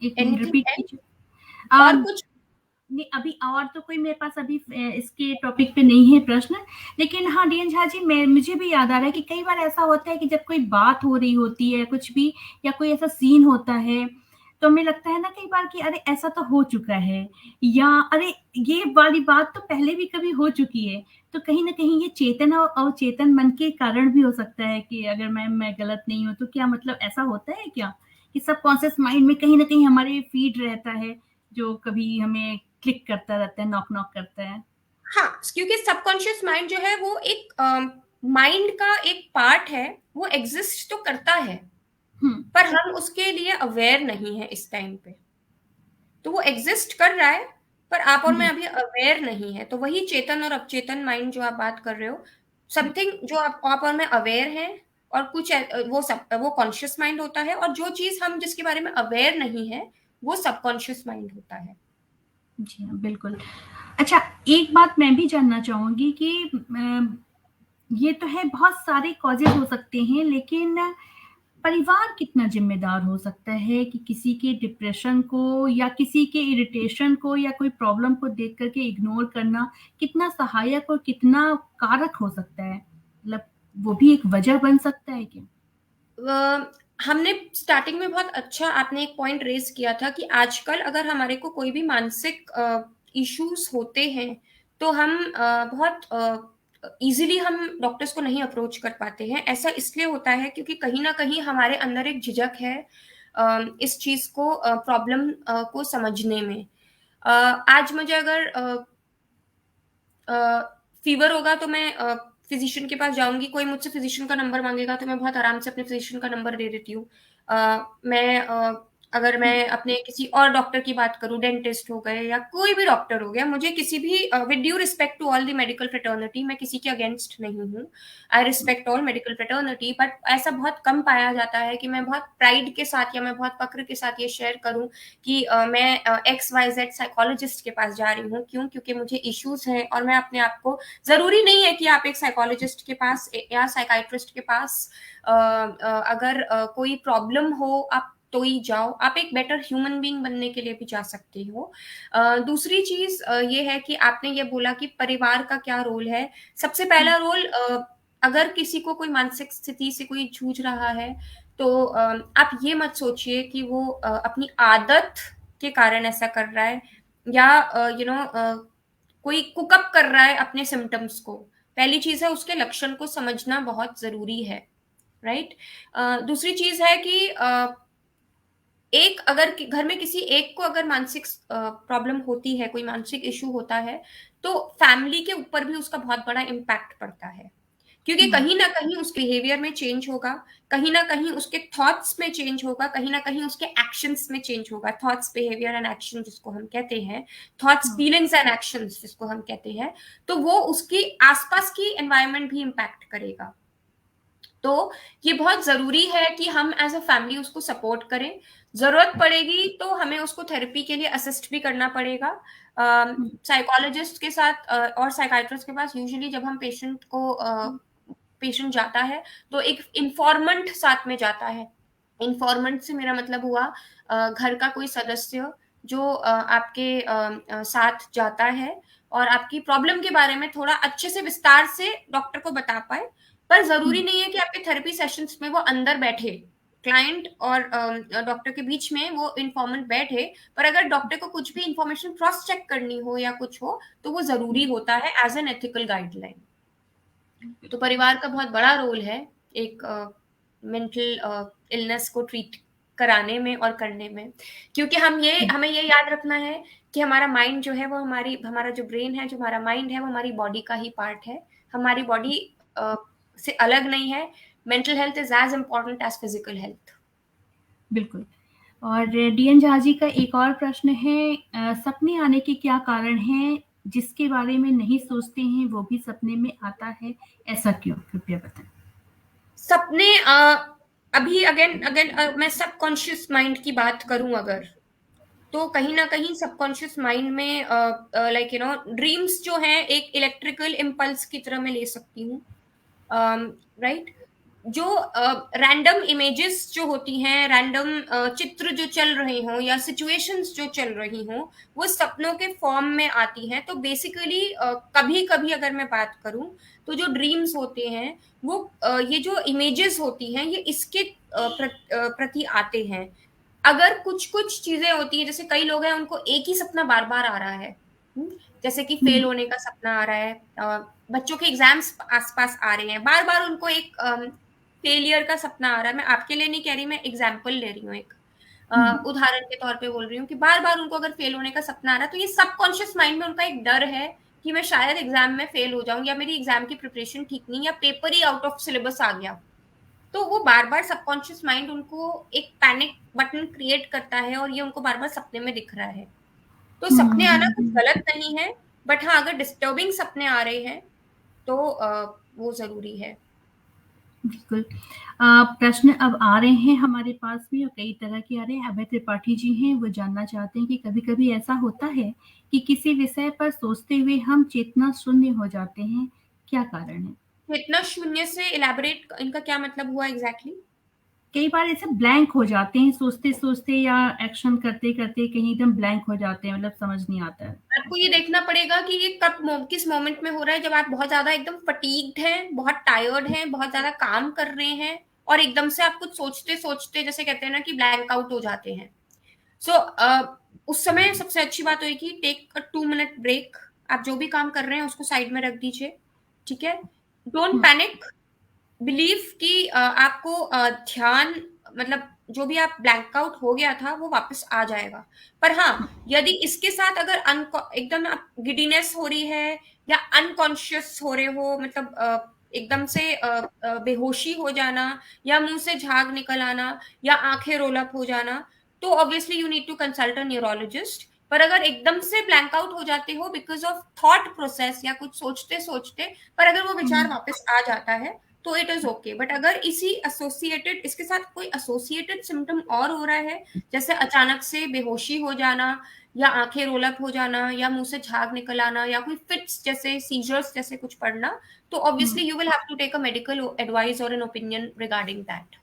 एक मिनट एनीथिंग रिपीट एल्स कीजिए। और कुछ? नहीं, अभी और तो कोई मेरे पास अभी इसके टॉपिक पे नहीं है प्रश्न। लेकिन हाँ, डीएन झा जी, मैं मुझे भी याद आ रहा है कि कई बार ऐसा होता है कि जब कोई बात हो रही होती है कुछ भी, या कोई ऐसा सीन होता है, तो हमें लगता है ना कई बार कि अरे ऐसा तो हो चुका है, या अरे ये वाली बात तो पहले भी कभी हो चुकी है। तो कहीं ना कहीं ये चेतन और अवचेतन मन के कारण भी हो सकता है कि अगर मैं गलत नहीं हूँ तो क्या मतलब ऐसा होता है क्या कि सबकॉन्शियस माइंड में कहीं ना कहीं हमारे फीड रहता है, जो कभी हमें क्लिक करता रहता है, नॉक नॉक करता है। हाँ, क्योंकि सबकॉन्शियस माइंड जो है वो एक माइंड का एक पार्ट है, वो एग्जिस्ट तो करता है हम्म। पर हम उसके लिए अवेयर नहीं है इस टाइम पे। तो वो एग्जिस्ट कर रहा है पर आप और मैं जी। अभी अवेयर नहीं है, तो वही चेतन और अवचेतन माइंड जो आप बात कर रहे हो, समथिंग जो आप और मैं अवेयर हैं, और कुछ वो सब वो कॉन्शियस माइंड होता है, और जो चीज हम जिसके बारे में अवेयर नहीं है वो सबकॉन्शियस माइंड होता है। जी हाँ, बिल्कुल। अच्छा, एक बात मैं भी जानना चाहूंगी कि ये तो है, बहुत सारे कॉजेज हो सकते हैं, लेकिन परिवार कितना जिम्मेदार हो सकता है कि किसी के डिप्रेशन को या किसी के इरिटेशन को या कोई प्रॉब्लम को देख करके इग्नोर करना कितना सहायक और कितना कारक हो सकता है? मतलब वो भी एक वजह बन सकता है क्या? हमने स्टार्टिंग में बहुत अच्छा आपने एक पॉइंट रेज किया था कि आजकल अगर हमारे को कोई भी मानसिक इश्यूज होते हैं तो हम बहुत इजीली हम डॉक्टर्स को नहीं अप्रोच कर पाते हैं। ऐसा इसलिए होता है क्योंकि कहीं ना कहीं हमारे अंदर एक झिझक है इस चीज को, प्रॉब्लम को समझने में। आज मुझे अगर फीवर होगा तो मैं फिजिशियन के पास जाऊंगी, कोई मुझसे फिजिशियन का नंबर मांगेगा तो मैं बहुत आराम से अपने फिजिशियन का नंबर दे देती हूँ। मैं अगर मैं अपने किसी और डॉक्टर की बात करूं, डेंटिस्ट हो गए या कोई भी डॉक्टर हो गया, मुझे किसी भी, with due respect to all the medical fraternity, मैं किसी के अगेंस्ट नहीं हूँ, I respect all medical fraternity, but ऐसा बहुत कम पाया जाता है कि मैं बहुत प्राइड के साथ या मैं बहुत फक्र के साथ ये शेयर करूं कि मैं XYZ साइकोलॉजिस्ट के पास जा रही हूँ। क्यों? क्योंकि मुझे इश्यूज हैं और मैं अपने आप को, जरूरी नहीं है कि आप एक साइकोलॉजिस्ट के पास या साइकाइट्रिस्ट के पास अगर कोई प्रॉब्लम हो आप तो ही जाओ, आप एक बेटर ह्यूमन बीइंग बनने के लिए भी जा सकते हो। दूसरी चीज ये है कि आपने ये बोला कि परिवार का क्या रोल है। सबसे पहला रोल, अगर किसी को कोई मानसिक स्थिति से कोई जूझ रहा है तो आप ये मत सोचिए कि वो अपनी आदत के कारण ऐसा कर रहा है, या कोई कुकअप कर रहा है अपने सिम्टम्स को, पहली चीज है उसके लक्षण को समझना बहुत जरूरी है, राइट। दूसरी चीज है कि एक अगर घर में किसी एक को अगर मानसिक प्रॉब्लम होती है, कोई मानसिक इशू होता है, तो फैमिली के ऊपर भी उसका बहुत बड़ा इम्पैक्ट पड़ता है, क्योंकि कहीं ना कहीं उसके बिहेवियर में चेंज होगा, कहीं ना कहीं उसके थॉट्स में चेंज होगा, कहीं ना कहीं उसके एक्शंस में चेंज होगा। थॉट्स, बिहेवियर एंड एक्शन जिसको हम कहते हैं, थॉट्स, फीलिंग्स एंड एक्शंस जिसको हम कहते हैं, तो वो उसकी आसपास की एनवायरनमेंट भी इम्पैक्ट करेगा। तो ये बहुत जरूरी है कि हम एज अ फैमिली उसको सपोर्ट करें। जरूरत पड़ेगी तो हमें उसको थेरेपी के लिए असिस्ट भी करना पड़ेगा साइकोलॉजिस्ट के साथ और साइकाइट्रिस्ट के पास। यूजुअली जब हम पेशेंट जाता है तो एक इन्फॉर्मेंट साथ में जाता है। इन्फॉर्मेंट से मेरा मतलब हुआ घर का कोई सदस्य जो आपके साथ जाता है और आपकी प्रॉब्लम के बारे में थोड़ा अच्छे से विस्तार से डॉक्टर को बता पाए। पर जरूरी नहीं है कि आपके थेरेपी सेशंस में वो अंदर बैठे, क्लाइंट और डॉक्टर के बीच में वो इन्फॉर्मेंट बैठे। पर अगर डॉक्टर को कुछ भी इंफॉर्मेशन क्रॉस चेक करनी हो या कुछ हो तो वो जरूरी होता है एज एन एथिकल गाइडलाइन। तो परिवार का बहुत बड़ा रोल है एक मेंटल इलनेस को ट्रीट कराने में और करने में, क्योंकि हमें ये याद रखना है कि हमारा माइंड जो है वो हमारा जो ब्रेन है, जो हमारा माइंड है, वो हमारी बॉडी का ही पार्ट है। हमारी बॉडी से अलग नहीं है। Mental health is as important as physical health. बिल्कुल। और डीएन झा जी का एक और प्रश्न है, सपने आने के क्या कारण हैं? जिसके बारे में नहीं सोचते हैं वो भी सपने में आता है, ऐसा क्यों? कृपया बताएं। सपने अभी अगेन अगेन मैं सबकॉन्शियस माइंड की बात करूं अगर, तो कहीं ना कहीं सबकॉन्शियस माइंड में लाइक ड्रीम्स जो हैं एक इलेक्ट्रिकल इम्पल्स की तरह मैं ले सकती हूँ, राइट। जो रैंडम इमेजेस जो होती हैं, रैंडम चित्र जो चल रहे हों या सिचुएशंस जो चल रही हों, वो सपनों के फॉर्म में आती हैं। तो बेसिकली कभी कभी अगर मैं बात करूं तो जो ड्रीम्स होते हैं वो ये जो इमेजेस होती हैं ये इसके प्रति आते हैं। अगर कुछ कुछ चीजें होती हैं, जैसे कई लोग हैं उनको एक ही सपना बार बार आ रहा है, जैसे कि फेल होने का सपना आ रहा है, बच्चों के एग्जाम्स आसपास आ रहे हैं, बार बार उनको एक फेलियर का सपना आ रहा है। मैं आपके लिए नहीं कह रही, मैं एग्जाम्पल ले रही हूँ, एक उदाहरण के तौर पे बोल रही हूँ कि बार बार उनको अगर फेल होने का सपना आ रहा है तो ये सबकॉन्शियस माइंड में उनका एक डर है कि मैं शायद एग्जाम में फेल हो जाऊं, या मेरी एग्जाम की प्रिपरेशन ठीक नहीं, या पेपर ही आउट ऑफ सिलेबस आ गया। तो वो बार बार सबकॉन्शियस माइंड उनको एक पैनिक बटन क्रिएट करता है और ये उनको बार बार सपने में दिख रहा है। तो सपने आना कुछ गलत नहीं है, बट हाँ अगर डिस्टर्बिंग सपने आ रहे हैं तो वो जरूरी है। बिल्कुल। प्रश्न अब आ रहे हैं हमारे पास भी और कई तरह के आ रहे हैं। अभय त्रिपाठी जी हैं, वो जानना चाहते हैं कि कभी-कभी ऐसा होता है कि किसी विषय पर सोचते हुए हम चेतना शून्य हो जाते हैं, क्या कारण है? चेतना शून्य से इलैबोरेट इनका क्या मतलब हुआ एग्जैक्टली exactly? कई बार ऐसे ब्लैंक हो जाते हैं, सोचते-सोचते या एक्शन करते-करते कहीं एकदम ब्लैंक हो जाते हैं, मतलब समझ नहीं आता है। आपको ये देखना पड़ेगा कि ये किस मोमेंट में हो रहा है। जब आप बहुत ज्यादा एकदम फटीग्ड हैं, बहुत टायर्ड हैं, बहुत ज्यादा काम कर रहे हैं और एकदम से आप कुछ सोचते सोचते जैसे कहते हैं ना कि ब्लैंक आउट हो जाते हैं। सो उस समय सबसे अच्छी बात होगी टेक अ 2 मिनट ब्रेक। आप जो भी काम कर रहे हैं उसको साइड में रख दीजिए, ठीक है। डोंट पैनिक, बिलीव कि आपको ध्यान, मतलब जो भी आप ब्लैंक आउट हो गया था वो वापस आ जाएगा। पर हाँ, यदि इसके साथ अगर एकदम आप गिडीनेस हो रही है या अनकॉन्शियस हो रहे हो, मतलब एकदम से बेहोशी हो जाना या मुंह से झाग निकल आना या आंखें रोल अप हो जाना, तो obviously you need to consult a neurologist. पर अगर एकदम से ब्लैंक आउट हो जाते हो बिकॉज ऑफ थॉट प्रोसेस या कुछ सोचते सोचते, पर अगर वो विचार वापस आ जाता है तो इट इज ओके। बट अगर इसके साथ कोई एसोसिएटेड सिम्टम और हो रहा है, जैसे अचानक से बेहोशी हो जाना या आंखें रोलअप हो जाना या मुंह से झाग निकल आना या कोई फिट्स जैसे सीजर्स जैसे कुछ पड़ना, तो obviously you will have to take a medical advice और एन ओपिनियन रिगार्डिंग दैट।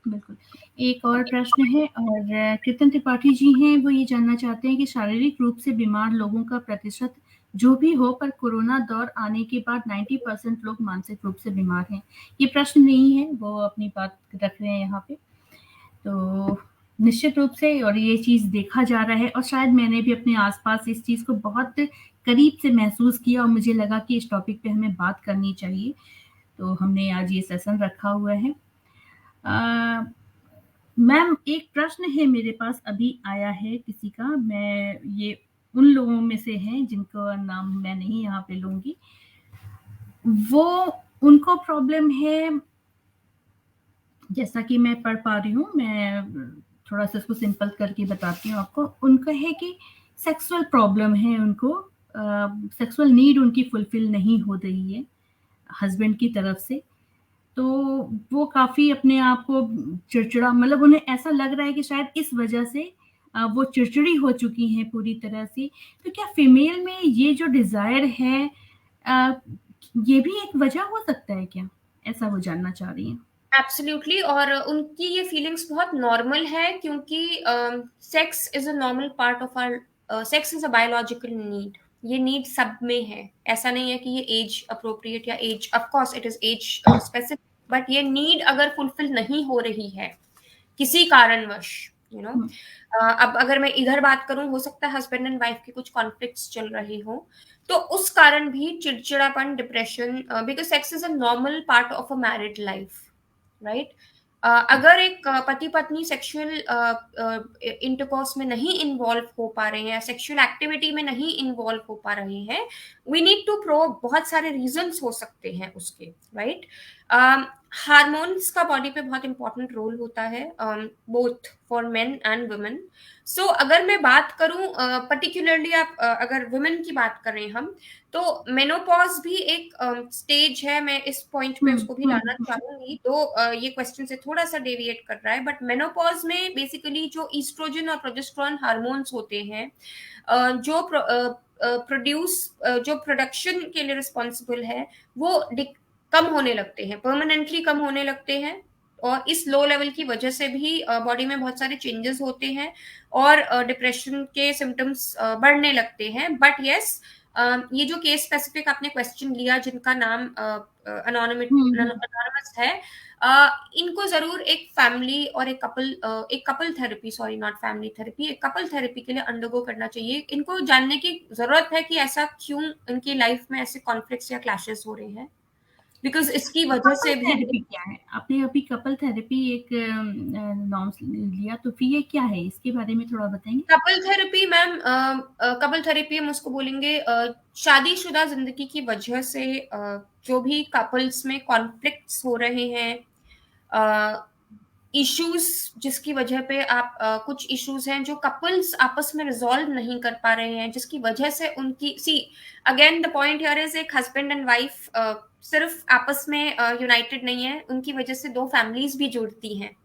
बिल्कुल। एक और प्रश्न है और कृतन त्रिपाठी जी हैं, वो ये जानना चाहते हैं कि शारीरिक रूप से बीमार लोगों का प्रतिशत जो भी हो, पर कोरोना दौर आने के बाद 90% लोग मानसिक रूप से बीमार हैं। ये प्रश्न नहीं है, वो अपनी बात रख रहे हैं यहाँ पे। तो निश्चित रूप से, और ये चीज़ देखा जा रहा है, और शायद मैंने भी अपने आसपास इस चीज़ को बहुत करीब से महसूस किया और मुझे लगा कि इस टॉपिक पे हमें बात करनी चाहिए, तो हमने आज ये सेशन रखा हुआ है। मैम, एक प्रश्न है मेरे पास, अभी आया है किसी का, मैं ये उन लोगों में से हैं जिनका नाम मैं नहीं यहाँ पे लूँगी। वो उनको प्रॉब्लम है, जैसा कि मैं पढ़ पा रही हूँ, मैं थोड़ा-सा इसको सिंपल करके बताती हूँ आपको। उनका है कि सेक्सुअल प्रॉब्लम है उनको, सेक्सुअल नीड उनकी फुलफिल नहीं हो रही है हस्बैंड की तरफ से। तो वो काफ़ी अपने आप को चिड़चिड़ा, मतलब उन्हें ऐसा लग रहा है कि शायद इस वजह से वो चिड़चिड़ी हो चुकी हैं पूरी तरह से। तो क्या फीमेल में ये जो डिज़ायर है, अ, ये भी एक वजह हो सकता है क्या? ऐसा वो जानना चाह रही हैं। एब्सोल्युटली, और उनकी ये फीलिंग्स बहुत नॉर्मल है, क्योंकि sex is a normal part of our, sex is a biological need. ये नीड सब में है, ऐसा नहीं है कि ये एज अप्रोप्रिएट या age, of course it is age specific, but ये नीड अगर फुलफिल नहीं हो रही है किसी कारणवश, यू नो, हुँ, अब अगर मैं इधर बात करूं, हो सकता है हस्बैंड एंड वाइफ के कुछ कॉन्फ्लिक्ट्स चल रहे हो, तो उस कारण भी चिड़चिड़ापन, depression, because sex is a normal part of a married life, right. अगर एक पति पत्नी सेक्सुअल इंटरकोर्स में नहीं इन्वॉल्व हो पा रहे हैं, सेक्सुअल एक्टिविटी में नहीं इन्वॉल्व हो पा रहे हैं, वी नीड टू प्रोब, बहुत सारे रीजंस हो सकते हैं उसके, राइट। हार्मोन्स का बॉडी पे बहुत इंपॉर्टेंट रोल होता है, both for men and women. So अगर मैं बात करूं पर्टिकुलरली, आप अगर वुमेन की बात करें हम, तो मेनोपॉज भी एक स्टेज है, मैं इस पॉइंट पे हुँ, उसको भी हुँ, लाना हुँ, चाहूंगी, तो ये क्वेश्चन से थोड़ा सा डेविएट कर रहा है, बट मेनोपॉज में बेसिकली जो ईस्ट्रोजन और प्रोजेस्टेरोन हार्मोन्स होते हैं, जो प्रोड्यूस, जो प्रोडक्शन के लिए रिस्पॉन्सिबल है, वो कम होने लगते हैं, परमानेंटली कम होने लगते हैं, और इस लो लेवल की वजह से भी बॉडी में बहुत सारे चेंजेस होते हैं, और डिप्रेशन के सिम्टम्स बढ़ने लगते हैं। बट यस, ये जो केस स्पेसिफिक आपने क्वेश्चन लिया, जिनका नाम हुँ, हुँ। अनोनिमस है, इनको जरूर एक फैमिली और एक couple therapy, sorry not family therapy, एक कपल थेरेपी के लिए अंडरगो करना चाहिए। इनको जानने की जरूरत है कि ऐसा क्यों इनकी लाइफ में ऐसे कॉन्फ्लिक्ट्स या क्लैशेस हो रहे हैं, बिकॉज इसकी वजह कपल से भी। थेरेपी क्या है? आपने अभी कपल थेरेपी एक नाम लिया, तो फिर ये क्या है? इसके बारे में थोड़ा बताएँगे? Couple therapy ma'am, couple therapy हम उसको बोलेंगे, शादीशुदा जिंदगी की वजह से जो भी कपल्स में कॉन्फ्लिक्ट्स हो रहे हैं, इश्यूज जिसकी वजह पे आप, कुछ इश्यूज हैं जो कपल्स आपस में रिजॉल्व नहीं कर पा रहे हैं, जिसकी वजह से उनकी, see, again the point here is, एक हस्बैंड एंड वाइफ सिर्फ आपस में यूनाइटेड नहीं है, उनकी वजह से दो फैमिलीज भी जुड़ती हैं।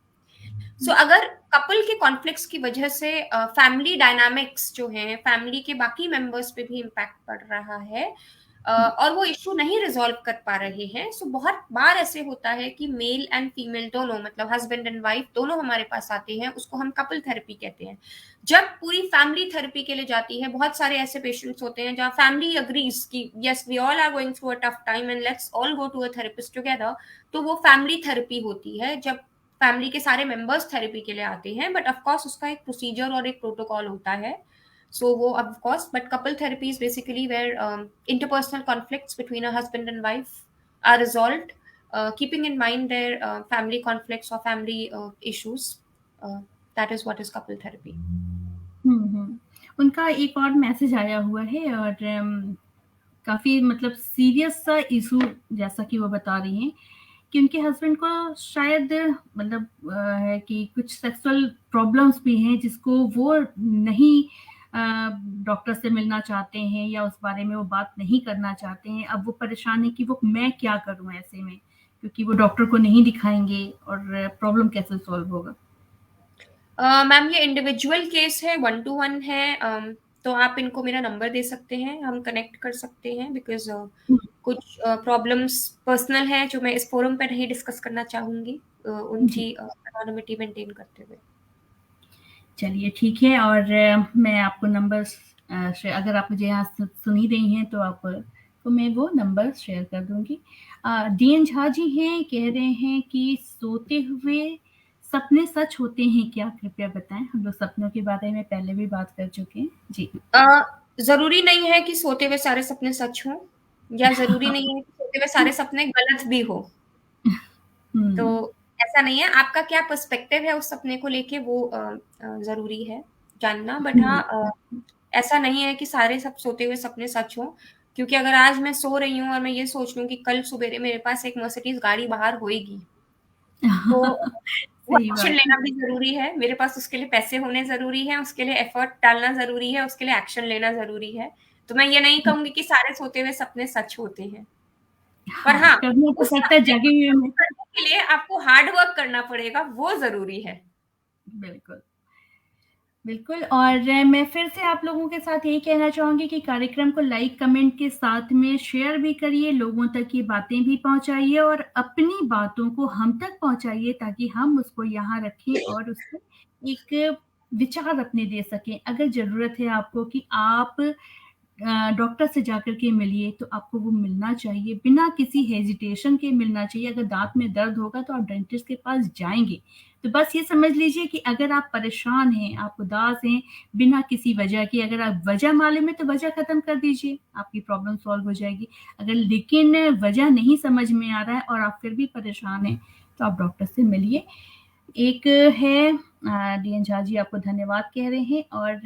सो अगर कपल के कॉन्फ्लिक्ट्स की वजह से फैमिली डायनामिक्स जो हैं, फैमिली के बाकी मेंबर्स पे भी इम्पैक्ट पड़ रहा है, और वो इश्यू नहीं रिजॉल्व कर पा रहे हैं, सो बहुत बार ऐसे होता है कि मेल एंड फीमेल दोनों, मतलब हस्बैंड एंड वाइफ दोनों हमारे पास आते हैं, उसको हम कपल थेरेपी कहते हैं। जब पूरी फैमिली थेरेपी के लिए जाती है, बहुत सारे ऐसे पेशेंट्स होते हैं जहाँ फैमिली अग्रीज कि yes we all are going through a tough time and let's all go to a therapist together, तो वो फैमिली थेरेपी होती है, जब फैमिली के सारे मेंबर्स थेरेपी के लिए आते हैं, बट ऑफ कोर्स उसका एक प्रोसीजर और एक प्रोटोकॉल होता है। सो वो of course, but couple therapy is basically where interpersonal conflicts between a husband and wife are resolved, keeping in mind their family conflicts or family issues. uh, that is what is couple therapy. हुँ, हुँ। उनका एक और मैसेज आया हुआ है, और काफ़ी मतलब सीरियस सा इश्यू, जैसा कि वो बता रही हैं कि उनके हस्बैंड को शायद मतलब है कि कुछ सेक्सुअल प्रॉब्लम्स भी हैं जिसको वो नहीं डॉक्टर से मिलना चाहते हैं या उस बारे में वो बात नहीं करना चाहते हैं। अब वो परेशान है कि वो मैं क्या करूँ ऐसे में? क्योंकि वो डॉक्टर को नहीं दिखाएँगे और प्रॉब्लम कैसे सॉल्व होगा? मैम ये इंडिविजुअल केस है, 1 to 1 है, तो आप इनको मेरा नंबर दे सकते हैं, हम कनेक्ट कर सकते हैं, बिकॉज हुँ, कुछ प्रॉब्लम्स पर्सनल हैं जो मैं इस फोरम पे नहीं डिस्कस करना चाहूंगी, जी। उनकी एनोनिमिटी मेंटेन करते हुए। चलिए ठीक है, और मैं आपको नंबर अगर आप मुझे यहाँ सुन ही रही हैं तो आप तो मैं वो नंबर शेयर कर दूँगी। डीएन झा जी हैं, कह रहे हैं कि सोते हुए सपने सच होते हैं क्या? कृपया बताएं। हम लोग सपनों के बारे में पहले भी बात कर चुके हैं जी। जरूरी नहीं है कि सोते हुए सारे सपने सच हों, या जरूरी नहीं है कि सोते हुए सारे सपने गलत भी हो। तो हम्म। ऐसा नहीं है, आपका क्या पर्सपेक्टिव है उस सपने को लेके, वो जरूरी है जानना। बट हाँ, हम्म। ऐसा नहीं है कि सारे सब सोते हुए सपने सच हों। क्योंकि अगर आज मैं सो रही हूँ और मैं ये सोच लूँ कि कल सुबेरे मेरे पास एक मर्सिडीज गाड़ी बाहर होएगी, तो वो सही एक्शन बात है। लेना भी ज़रूरी है। मेरे पास उसके लिए पैसे होने ज़रूरी हैं, उसके लिए एफर्ट डालना ज़रूरी है, उसके लिए एक्शन लेना ज़रूरी है। तो मैं ये नहीं कहूँगी कि सारे सोते हुए सपने सच होते हैं। पर हाँ, हाँ, करना तो उस पड़ता है सपने जगे को हुए में। सच करने के लिए आपको हार्ड वर्क करना पड़ेगा, वो ज़रूरी है। बिल्कुल। बिल्कुल। और मैं फिर से आप लोगों के साथ यही कहना चाहूँगी कि कार्यक्रम को लाइक, कमेंट के साथ में शेयर भी करिए, लोगों तक ये बातें भी पहुँचाइए और अपनी बातों को हम तक पहुँचाइए ताकि हम उसको यहाँ रखें और उसको एक विचार अपने दे सकें। अगर ज़रूरत है आपको कि आप डॉक्टर से जाकर के मिलिए तो आपको वो मिलना चाहिए, बिना किसी हेजिटेशन के मिलना चाहिए। अगर दाँत में दर्द होगा तो आप डेंटिस्ट के पास जाएँगे। तो बस ये समझ लीजिए कि अगर आप परेशान हैं, आप उदास हैं, बिना किसी वजह के, अगर आप वजह मालूम है तो वजह खत्म कर दीजिए, आपकी प्रॉब्लम सॉल्व हो जाएगी। अगर लेकिन वजह नहीं समझ में आ रहा है और आप फिर भी परेशान हैं, तो आप डॉक्टर से मिलिए। एक है डीएन झा जी आपको धन्यवाद कह रहे हैं और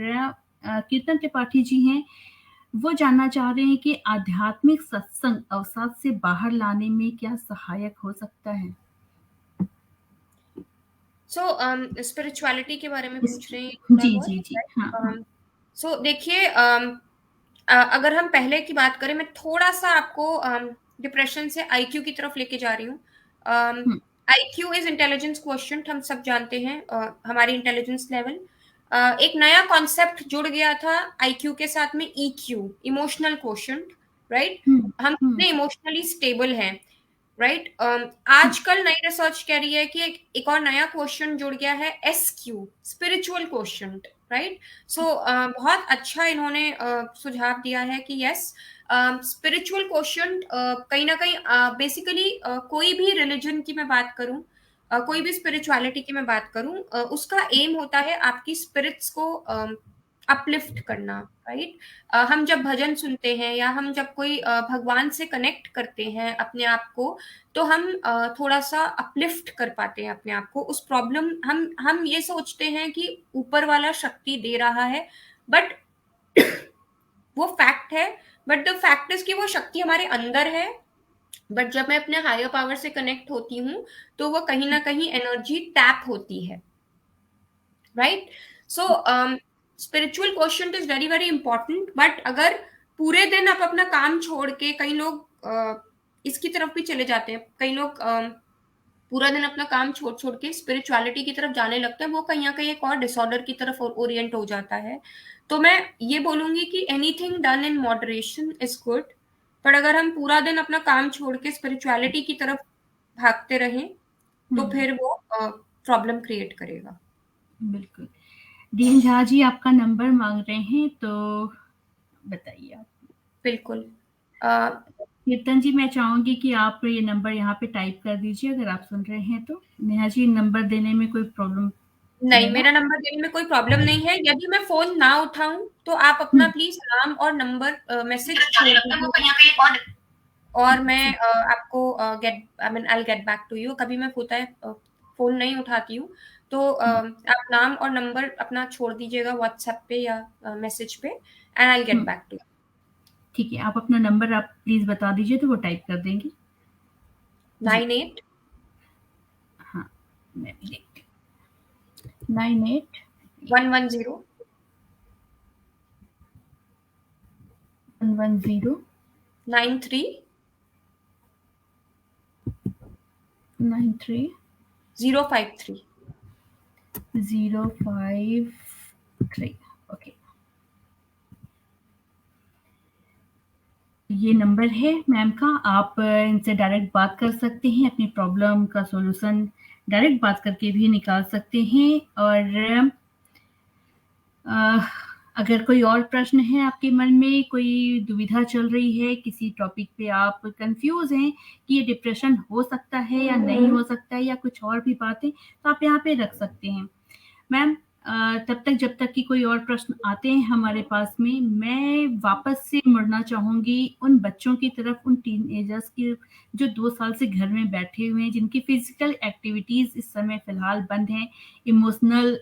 कीर्तन त्रिपाठी जी हैं, वो जानना चाह रहे हैं कि आध्यात्मिक सत्संग अवसाद से बाहर लाने में क्या सहायक हो सकता है? सो स्पिरिचुअलिटी के बारे में इस पूछ रहे हैं थोड़ा जी, बहुत, जी, जी। हाँ, हाँ। राइट? सो देखिए, अगर हम पहले की बात करें, मैं थोड़ा-सा आपको डिप्रेशन से आईक्यू की तरफ लेके जा रही हूँ। हुँ, आईक्यू इज़ इंटेलिजेंस क्वोटिएंट, हम सब जानते हैं हमारी इंटेलिजेंस लेवल। एक नया कॉन्सेप्ट जुड़ गया था आईक्यू के साथ में, ईक्यू, इमोशनल क्वोटिएंट, राइट? हुँ, हम हुँ, कितने इमोशनली स्टेबल हैं, राइट? हुँ, आजकल नई रिसर्च कह रही है कि एक और नया क्वेश्चन जुड़ गया है, एसक्यू, स्पिरिचुअल क्वेश्चन, राइट? सो बहुत अच्छा इन्होंने सुझाव दिया है कि यस, स्पिरिचुअल क्वेश्चन कहीं ना कहीं, बेसिकली कोई भी रिलीजन की मैं बात करूं, कोई भी स्पिरिचुअलिटी की मैं बात करूं, उसका एम होता है आपकी स्पिरिट्स को अपलिफ्ट करना, राइट? हम जब भजन सुनते हैं या हम जब कोई भगवान से कनेक्ट करते हैं अपने आप को, तो हम थोड़ा सा अपलिफ्ट कर पाते हैं अपने आप को। उस प्रॉब्लम, हम ये सोचते हैं कि ऊपर वाला शक्ति दे रहा है, बट वो फैक्ट है। बट द फैक्ट इज कि वो शक्ति हमारे अंदर है। बट जब मैं अपने हायर पावर से कनेक्ट होती हूँ, तो वो कहीं ना कहीं एनर्जी टैप होती है, right? So spiritual question is very very important. But अगर पूरे दिन आप अपना काम छोड़ के, कई लोग इसकी तरफ भी चले जाते हैं, कई लोग पूरा दिन अपना काम छोड़ छोड़ के स्पिरिचुअलिटी की तरफ जाने लगते हैं, वो कहीं ना कहीं एक और डिसऑर्डर की तरफ ओरिएंट हो जाता है। तो मैं ये बोलूंगी कि anything done in moderation is good. पर अगर हम पूरा दिन अपना काम छोड़ के स्पिरिचुअलिटी की तरफ भागते रहें, तो हुँ, फिर वो प्रॉब्लम क्रिएट करेगा। बिल्कुल। डीएन झा जी आपका नंबर माँग रहे हैं, तो बताइए आप। बिल्कुल। कीर्तन जी, मैं चाहूँगी कि आप ये नंबर यहाँ पे टाइप कर दीजिए अगर आप सुन रहे हैं तो। नेहा जी, नंबर देने में कोई प्रॉब्लम नहीं, है ना? मेरा नंबर देने में कोई प्रॉब्लम नहीं है। यदि मैं फ़ोन ना उठाऊँ, तो आप अपना हुँ, प्लीज़ नाम और नंबर मैसेज छोड़ दीजिए, और मैं आपको get I mean I will get back to you. कभी मैं होता है फ़ोन नहीं उठाती हूँ, तो हुँ, आप नाम और नंबर अपना छोड़ दीजिएगा व्हाट्सएप पे या मैसेज पे, एंड आई विल गेट हुँ। बैक टू ठीक है, आप अपना नंबर आप प्लीज़ बता दीजिए तो वो टाइप कर देंगे। यू। जी, 98 हाँ, मैं भी देखती हूँ। 98 110 110 93 93 053। 053। ओके, ये नंबर है मैम का। आप इनसे डायरेक्ट बात कर सकते हैं, अपनी प्रॉब्लम का सॉल्यूशन डायरेक्ट बात करके भी निकाल सकते हैं। और अ, अगर कोई और प्रश्न है आपके मन में, कोई दुविधा चल रही है, किसी टॉपिक पे आप कंफ्यूज हैं कि ये डिप्रेशन हो सकता है या नहीं हो सकता है, या कुछ और भी बातें, तो आप यहाँ पे रख सकते हैं। मैम, तब तक जब तक कि कोई और प्रश्न आते हैं हमारे पास में, मैं वापस से मुड़ना चाहूंगी उन बच्चों की तरफ, उन टीनेजर्स की जो 2 साल से घर में बैठे हुए हैं, जिनकी फिजिकल एक्टिविटीज इस समय फिलहाल बंद हैं। इमोशनल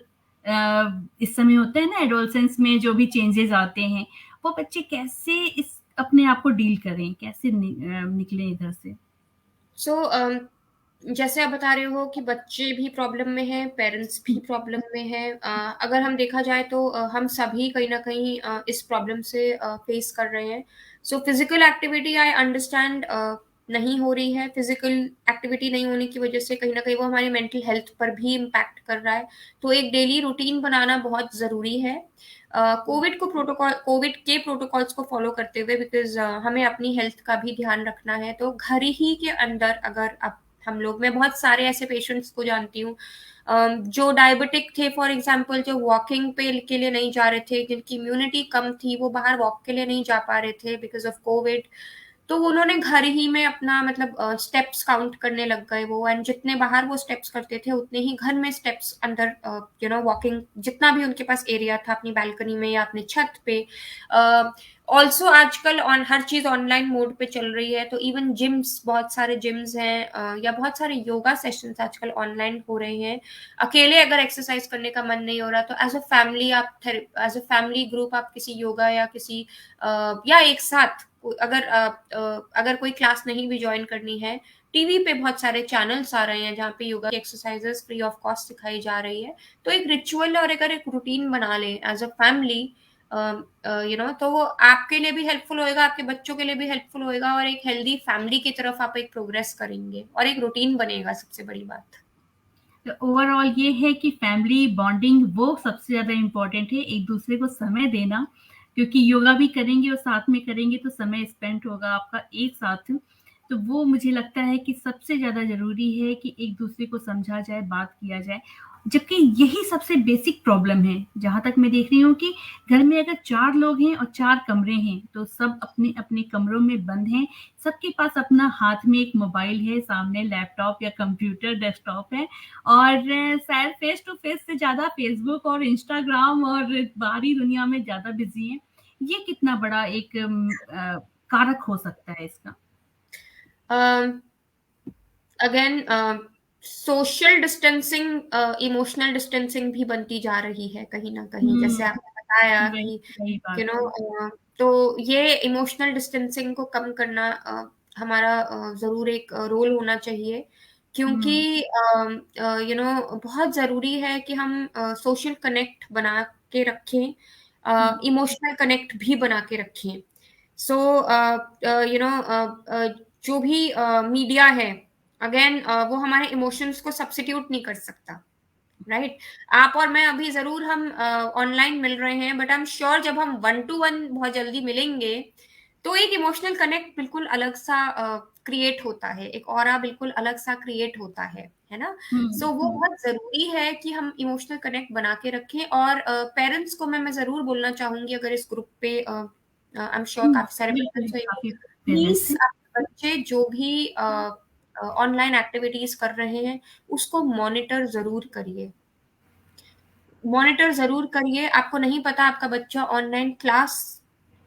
इस समय होता है ना, एडोलसेंस में जो भी चेंजेस आते हैं, वो बच्चे कैसे इस अपने आप को डील करें, कैसे निकले इधर से। सो जैसे आप बता रहे हो कि बच्चे भी प्रॉब्लम में हैं, पेरेंट्स भी प्रॉब्लम में हैं। अगर हम देखा जाए तो हम सभी कहीं न कहीं इस प्रॉब्लम से फेस कर रहे हैं। So physical activity I understand नहीं हो रही है। फिज़िकल एक्टिविटी नहीं होने की वजह से कहीं न कहीं वो हमारी मेंटल हेल्थ पर भी इम्पैक्ट कर रहा है। तो एक डेली रूटीन बनाना बहुत ज़रूरी है। कोविड के प्रोटोकॉल्स को फॉलो करते हुए, बिकॉज़ हमें अपनी हेल्थ का भी ध्यान रखना है। तो घर ही के अंदर अगर आप हम लोग, मैं बहुत सारे ऐसे पेशेंट्स को जानती हूँ जो डायबिटिक थे फॉर एग्जांपल, जो वॉकिंग पे के लिए नहीं जा रहे थे, जिनकी इम्यूनिटी कम थी, वो बाहर वॉक के लिए नहीं जा पा रहे थे बिकॉज़ ऑफ कोविड। तो उन्होंने घर ही में अपना मतलब स्टेप्स काउंट करने लग गए वो, एंड जितने बाहर वो स्टेप्स करते थे उतने ही घर में स्टेप्स अंदर वॉकिंग जितना भी उनके पास एरिया था अपनी बालकनी में या अपने छत पे। ऑल्सो आजकल हर चीज ऑनलाइन मोड पे चल रही है, तो इवन जिम्स, बहुत सारे जिम्स हैं या बहुत सारे योगा सेशंस आजकल ऑनलाइन हो रहे हैं। अकेले अगर एक्सरसाइज करने का मन नहीं हो रहा तो एज अ फैमिली आप एज अ फैमिली ग्रुप आप किसी योगा या किसी या एक साथ अगर कोई क्लास नहीं भी ज्वाइन करनी है, टीवी पे बहुत सारे चैनल्स आ रहे हैं जहाँ पे योगा की एक्सरसाइजेस फ्री ऑफ कॉस्ट सिखाई जा रही है। तो एक रिचुअल और अगर एक रूटीन बना लें एज अ फैमिली, तो वो आपके लिए भी हेल्पफुल होएगा, आपके बच्चों के लिए भी हेल्पफुल होएगा, और एक हेल्दी फैमिली की तरफ आप एक प्रोग्रेस करेंगे और एक रूटीन बनेगा, सबसे बड़ी बात। ओवरऑल ये है कि फैमिली बॉन्डिंग वो सबसे ज़्यादा इम्पोर्टेंट है, एक दूसरे को समय देना, क्योंकि योगा भी करेंगे और साथ में करेंगे तो समय स्पेंड होगा आपका एक साथ। तो वो मुझे लगता है कि सबसे ज़्यादा ज़रूरी है कि एक दूसरे को समझा जाए, बात किया जाए। जबकि यही सबसे बेसिक प्रॉब्लम है, जहाँ तक मैं देख रही हूँ कि घर में अगर 4 लोग हैं और 4 कमरे हैं, तो सब अपने-अपने कमरों में बंद हैं। सबके पास अपना हाथ में एक मोबाइल है, सामने लैपटॉप या कंप्यूटर, डेस्कटॉप है, और शायद फेस टू फेस से ज़्यादा फेसबुक और इंस्टाग्राम और बाहरी दुनिया में ज़्यादा बिज़ी हैं। ये कितना बड़ा एक कारक हो सकता है इसका? Again social distancing, emotional distancing भी बनती जा रही है कहीं ना कहीं, जैसे हुँ, आपने बताया वही कि वही यू बात नो है। तो ये इमोशनल डिस्टेंसिंग को कम करना हमारा जरूर एक रोल होना चाहिए, क्योंकि हुँ, बहुत जरूरी है कि हम सोशल कनेक्ट बना के रखें, हुँ, इमोशनल कनेक्ट भी बना के रखें। सो जो भी मीडिया है, अगेन वो हमारे इमोशंस को सब्स्टिट्यूट नहीं कर सकता, राइट? आप और मैं अभी ज़रूर हम ऑनलाइन मिल रहे हैं, बट आई एम श्योर जब हम वन टू वन बहुत जल्दी मिलेंगे, तो एक इमोशनल कनेक्ट बिल्कुल अलग-सा क्रिएट होता है, एक ऑरा बिल्कुल अलग-सा क्रिएट होता है ना? हुँ, सो वो हुँ, बहुत ज़रूरी है कि हम इमोशनल कनेक्ट बना के रखें, और पेरेंट्स को मैं ज़रूर बोलना चाहूँगी, अगर इस ग्रुप पे आई एम श्योर हुँ, काफ़ी सारे बिल्कुल, पेरेंट्स होंगे, काफ़ी पेरेंट्स प्लीज़ हैं। आपके बच्चे जो भी ऑनलाइन एक्टिविटीज़ कर रहे हैं, उसको मॉनिटर ज़रूर करिए। मॉनिटर ज़रूर करिए। आपको नहीं पता आपका बच्चा ऑनलाइन क्लास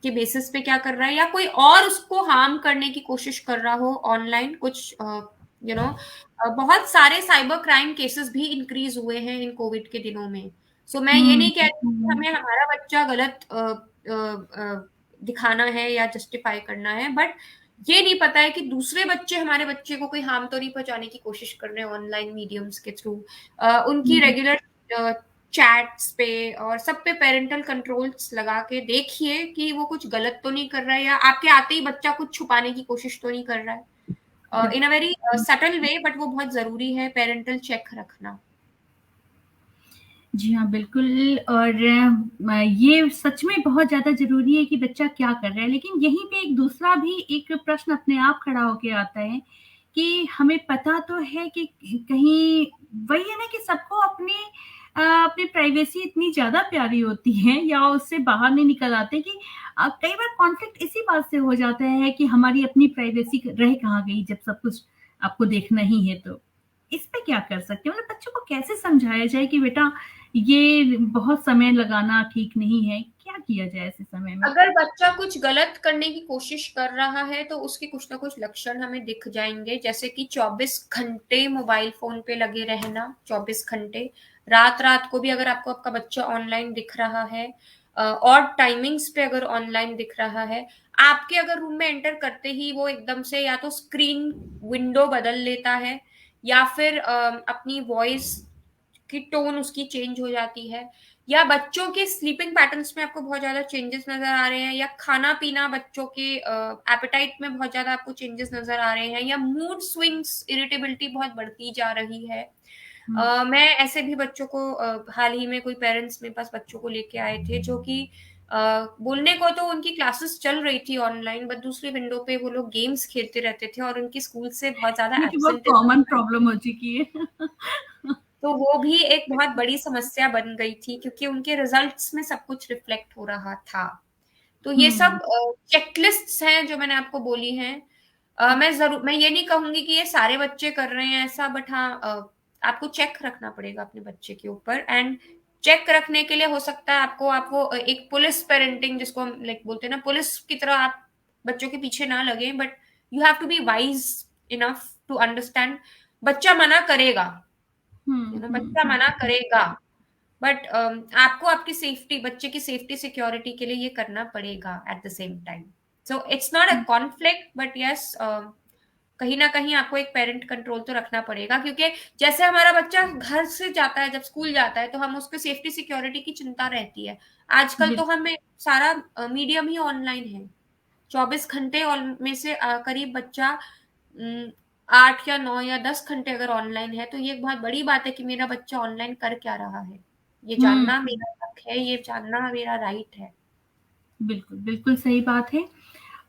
के बेसिस पे क्या कर रहा है, या कोई और उसको हार्म करने की कोशिश कर रहा हो ऑनलाइन, कुछ बहुत सारे साइबर क्राइम केसेस भी इंक्रीज़ हुए हैं इन कोविड के दिनों में। सो मैं ये हुँ, नहीं कहती कि हुँ, हमें हमारा बच्चा गलत दिखाना है या जस्टिफाई करना है, बट ये नहीं पता है कि दूसरे बच्चे हमारे बच्चे को कोई हार्म तो नहीं पहुँचाने की कोशिश कर रहे हैं ऑनलाइन मीडियम्स के थ्रू। उनकी हुँ, रेगुलर चैट्स पे और सब पे पेरेंटल कंट्रोल्स लगा के देखिए कि वो कुछ गलत तो नहीं कर रहा है, या आपके आते ही बच्चा कुछ छुपाने की कोशिश तो नहीं कर रहा है, इन अ वेरी बिल्कुल। सटल वे, बट वो बहुत जरूरी है पेरेंटल चेक रखना। जी हाँ, बिल्कुल। और ये सच में बहुत ज़्यादा ज़रूरी है कि बच्चा क्या कर रहा है, लेकिन यहीं पे एक दूसरा भी एक प्रश्न अपने आप खड़ा होके आता है कि हमें पता तो है कि कहीं, वही है ना कि सबको अपने अपनी प्राइवेसी इतनी ज़्यादा प्यारी होती है या उससे बाहर नहीं निकल आते कि कई बार कॉन्फ्लिक्ट इसी बात से हो जाता है कि हमारी अपनी प्राइवेसी रह कहाँ गई जब सब कुछ आपको देखना ही है तो। इस पे क्या कर सकते हैं? मतलब बच्चों को कैसे समझाया जाए कि बेटा ये बहुत समय लगाना ठीक नहीं है, क्या किया जाए ऐसे समय में? अगर बच्चा कुछ गलत करने की कोशिश कर रहा है तो उसके कुछ ना कुछ लक्षण हमें दिख जाएंगे, जैसे कि 24 घंटे मोबाइल फोन पे लगे रहना, 24 घंटे रात रात को भी अगर आपको आपका बच्चा ऑनलाइन दिख रहा है, और टाइमिंग्स पे अगर ऑनलाइन दिख रहा है, आपके अगर रूम में एंटर करते ही वो एकदम से या तो स्क्रीन विंडो बदल लेता है, या फिर अपनी वॉइस की टोन उसकी चेंज हो जाती है, या बच्चों के स्लीपिंग पैटर्न्स में आपको बहुत ज्यादा चेंजेस नजर आ रहे हैं, या खाना पीना बच्चों के एपेटाइट में बहुत ज्यादा आपको चेंजेस नजर आ रहे हैं, या मूड स्विंग्स, इरिटेबिलिटी बहुत बढ़ती जा रही है। हुँ, मैं ऐसे भी बच्चों को हाल ही में कोई पेरेंट्स मेरे पास बच्चों को लेके आए थे जो कि बोलने को तो उनकी क्लासेस चल रही थी ऑनलाइन, बट दूसरी विंडो पे वो लोग गेम्स खेलते रहते थे और उनकी स्कूल से बहुत ज्यादा ये तो बहुत कॉमन एब्सेंटेज, प्रॉब्लम हो चुकी है। तो वो भी एक बहुत बड़ी समस्या बन गई थी क्योंकि उनके रिजल्ट्स में सब कुछ रिफ्लेक्ट हो रहा था। तो ये हुँ, सब चेकलिस्ट्स हैं जो मैंने आपको बोली हैं। मैं ये नहीं कहूंगी कि ये सारे बच्चे कर रहे हैं ऐसा, बट हाँ, आपको चेक रखना पड़ेगा अपने बच्चे के ऊपर। एंड चेक रखने के लिए हो सकता है आपको एक पुलिस पेरेंटिंग, जिसको हम लाइक बोलते हैं ना, पुलिस की तरह आप बच्चों के पीछे ना लगे, but you have to be wise enough to understand. बच्चा मना करेगा, हुँ, हुँ, बच्चा हुँ, मना करेगा, बट आपको आपकी सेफ्टी, बच्चे की सेफ्टी सिक्योरिटी के लिए ये करना पड़ेगा at the same time. So it's not a hmm, conflict, but yes, कहीं ना कहीं आपको एक पेरेंट कंट्रोल तो रखना पड़ेगा, क्योंकि जैसे हमारा बच्चा घर से जाता है, जब स्कूल जाता है, तो हम उसके सेफ्टी सिक्योरिटी की चिंता रहती है। आजकल तो बिल्कुल। हमें सारा मीडियम ही ऑनलाइन है। 24 घंटे में से करीब बच्चा 8 या 9 या 10 घंटे अगर ऑनलाइन है, तो ये एक बहुत बड़ी बात है कि मेरा बच्चा ऑनलाइन कर क्या रहा है। ये हुँ, जानना मेरा हक है, ये जानना मेरा राइट है। बिल्कुल, बिल्कुल सही बात है।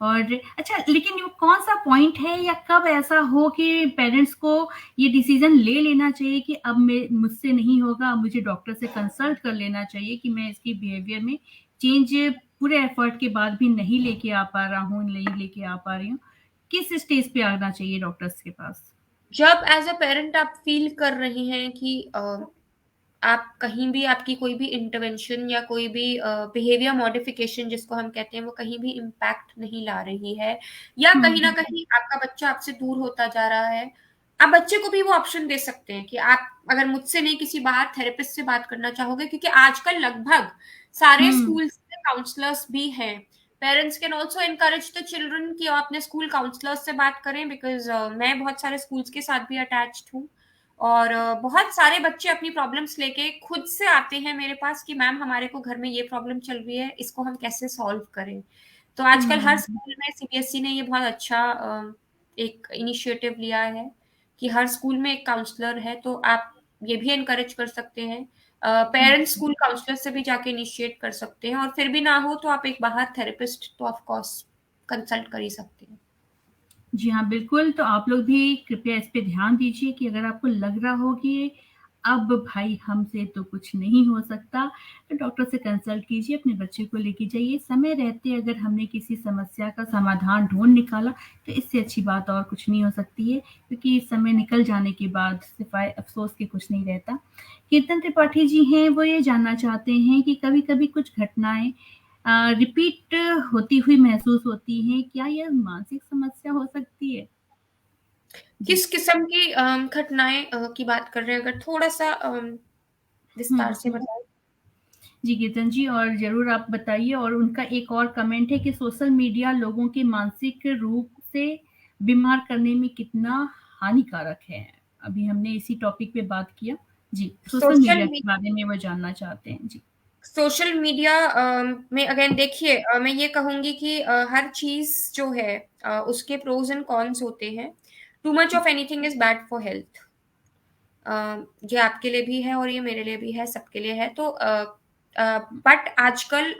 और अच्छा लेकिन वो कौन-सा पॉइंट है या कब ऐसा हो कि पेरेंट्स को ये डिसीज़न ले लेना चाहिए कि अब मैं मुझसे नहीं होगा, अब मुझे डॉक्टर से कंसल्ट कर लेना चाहिए कि मैं इसकी बिहेवियर में चेंज पूरे एफर्ट के बाद भी नहीं लेके आ पा रहा हूँ, नहीं लेके आ पा रही हूँ। किस स्टेज पे आना चाहिए डॉक्टर्स के पास? जब एज अ पेरेंट आप फील कर रही हैं कि आप कहीं भी, आपकी कोई भी इंटरवेंशन या कोई भी बिहेवियर मॉडिफिकेशन जिसको हम कहते हैं, वो कहीं भी इम्पैक्ट नहीं ला रही है, या हुँ, कहीं ना हुँ, कहीं आपका बच्चा आपसे दूर होता जा रहा है, आप बच्चे को भी वो ऑप्शन दे सकते हैं कि आप अगर मुझसे नहीं किसी बाहर थेरेपिस्ट से बात करना चाहोगे, क्योंकि आजकल लगभग सारे हुँ, स्कूल्स में काउंसलर्स भी हैं। Parents can also encourage the children कि आप अपने स्कूल काउंसलर्स से बात करें, बिकॉज मैं बहुत सारे स्कूल्स के साथ भी अटैच्ड हूँ, और बहुत सारे बच्चे अपनी प्रॉब्लम्स लेके खुद से आते हैं मेरे पास कि मैम हमारे को घर में ये प्रॉब्लम चल रही है, इसको हम कैसे सॉल्व करें। तो आजकल हर हुँ, स्कूल में सीबीएसई ने ये बहुत अच्छा एक इनिशिएटिव लिया है कि हर स्कूल में एक काउंसलर है, तो आप ये भी एनकरेज कर सकते हैं। पेरेंट्स हुँ। स्कूल काउंसलर से भी जाके इनिशिएट कर सकते हैं, और फिर भी ना हो तो आप एक बाहर थेरेपिस्ट तो ऑफ कोर्स कंसल्ट कर ही सकते हैं। जी हाँ, बिल्कुल, तो आप लोग भी कृपया इस पे ध्यान दीजिए कि अगर आपको लग रहा हो कि अब भाई हमसे तो कुछ नहीं हो सकता, तो डॉक्टर से कंसल्ट कीजिए, अपने बच्चे को लेके जाइए। समय रहते अगर हमने किसी समस्या का समाधान ढूँढ निकाला, तो इससे अच्छी बात और कुछ नहीं हो सकती है, क्योंकि समय निकल जाने के बाद सिवाय अफ़सोस के कुछ नहीं रहता। कीर्तन त्रिपाठी जी हैं, वो ये जानना चाहते हैं कि कभी-कभी कुछ घटनाएँ रिपीट होती हुई महसूस होती हैं, क्या यह मानसिक समस्या हो सकती है? जी। किस किस्म की घटनाएं की बात कर रहे हैं, अगर थोड़ा सा हुँ, विस्तार से हुँ। बताएं। जी, कीर्तन जी और ज़रूर आप बताइए और उनका एक और कमेंट है कि सोशल मीडिया लोगों के मानसिक रूप से बीमार करने में कितना हानिकारक है? अभी हमने इसी टॉपिक पे बात किया। जी, सोशल सोशल मीडिया के बारे में वो जानना चाहते हैं। जी। सोशल मीडिया में अगेन देखिए, मैं ये कहूंगी कि हर चीज जो है, उसके प्रोज एंड कॉन्स होते हैं। Too much of anything is bad for health. ये आपके लिए भी है और ये मेरे लिए भी है, सबके लिए है। तो बट आजकल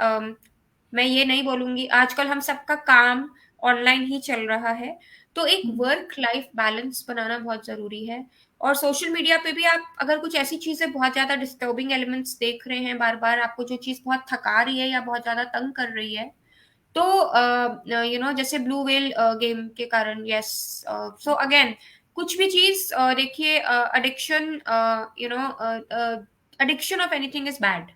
मैं ये नहीं बोलूंगी, आजकल हम सबका काम ऑनलाइन ही चल रहा है, तो एक हुँ, वर्क लाइफ बैलेंस बनाना बहुत जरूरी है। और सोशल मीडिया पे भी आप अगर कुछ ऐसी चीजें बहुत ज्यादा डिस्टर्बिंग एलिमेंट्स देख रहे हैं, बार बार आपको जो चीज बहुत थका रही है या बहुत ज्यादा तंग कर रही है, तो जैसे ब्लू व्हेल गेम के कारण, यस। सो अगेन, कुछ भी चीज देखिए, addiction, addiction of anything is bad.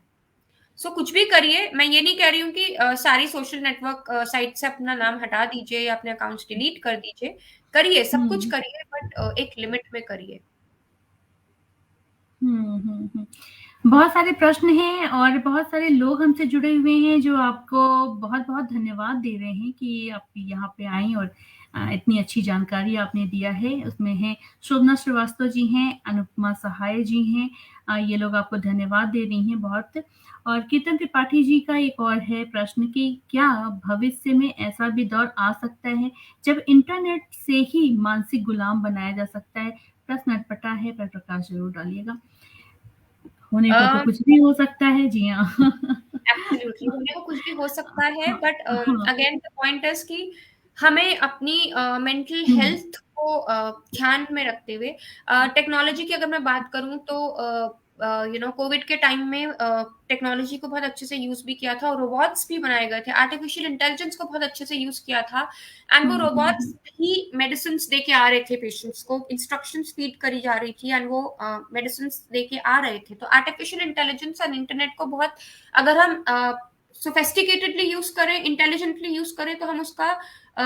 So कुछ भी करिए, मैं ये नहीं कह रही हूँ कि सारी सोशल नेटवर्क साइट से अपना नाम हटा दीजिए या अपने अकाउंट्स डिलीट कर दीजिए। करिए, सब कुछ हम्म करिए, बट एक लिमिट में करिए। बहुत सारे प्रश्न हैं और बहुत सारे लोग हमसे जुड़े हुए हैं जो आपको बहुत-बहुत धन्यवाद दे रहे हैं कि आप यहाँ पे आई और इतनी अच्छी जानकारी आपने दिया है। उसमें हैं शोभना श्रीवास्तव जी हैं, अनुपमा सहाय जी हैं, ये लोग आपको धन्यवाद दे रही हैं बहुत। और कीर्तन त्रिपाठी जी का एक और है प्रश्न कि क्या भविष्य में ऐसा भी दौर आ सकता है जब इंटरनेट से ही मानसिक गुलाम बनाया जा सकता है? प्रश्न अटपटा है, पर प्रकाश ज़रूर डालिएगा। होने को तो कुछ भी हो सकता है, जी हाँ। एब्सोल्युटली, होने को कुछ भी हो सकता है, हाँ, बट हाँ। अगेन द पॉइंट इज कि हमें अपनी मेंटल हुँ, हेल्थ को ध्यान में रखते हुए, टेक्नोलॉजी की अगर मैं बात करूं तो कोविड के टाइम में टेक्नोलॉजी को बहुत अच्छे से यूज भी किया था और रोबोट्स भी बनाए गए थे, आर्टिफिशियल इंटेलिजेंस को बहुत अच्छे से यूज किया था। एंड वो हुँ, हुँ, रोबोट्स हुँ। ही मेडिसिन दे के आ रहे थे, पेशेंट्स को इंस्ट्रक्शंस फीड करी जा रही थी, एंड वो मेडिसिन दे के आ रहे थे। तो आर्टिफिशियल इंटेलिजेंस एंड इंटरनेट को बहुत, अगर हम सोफेस्टिकेटेडली यूज करें, इंटेलिजेंटली यूज करें, तो हम उसका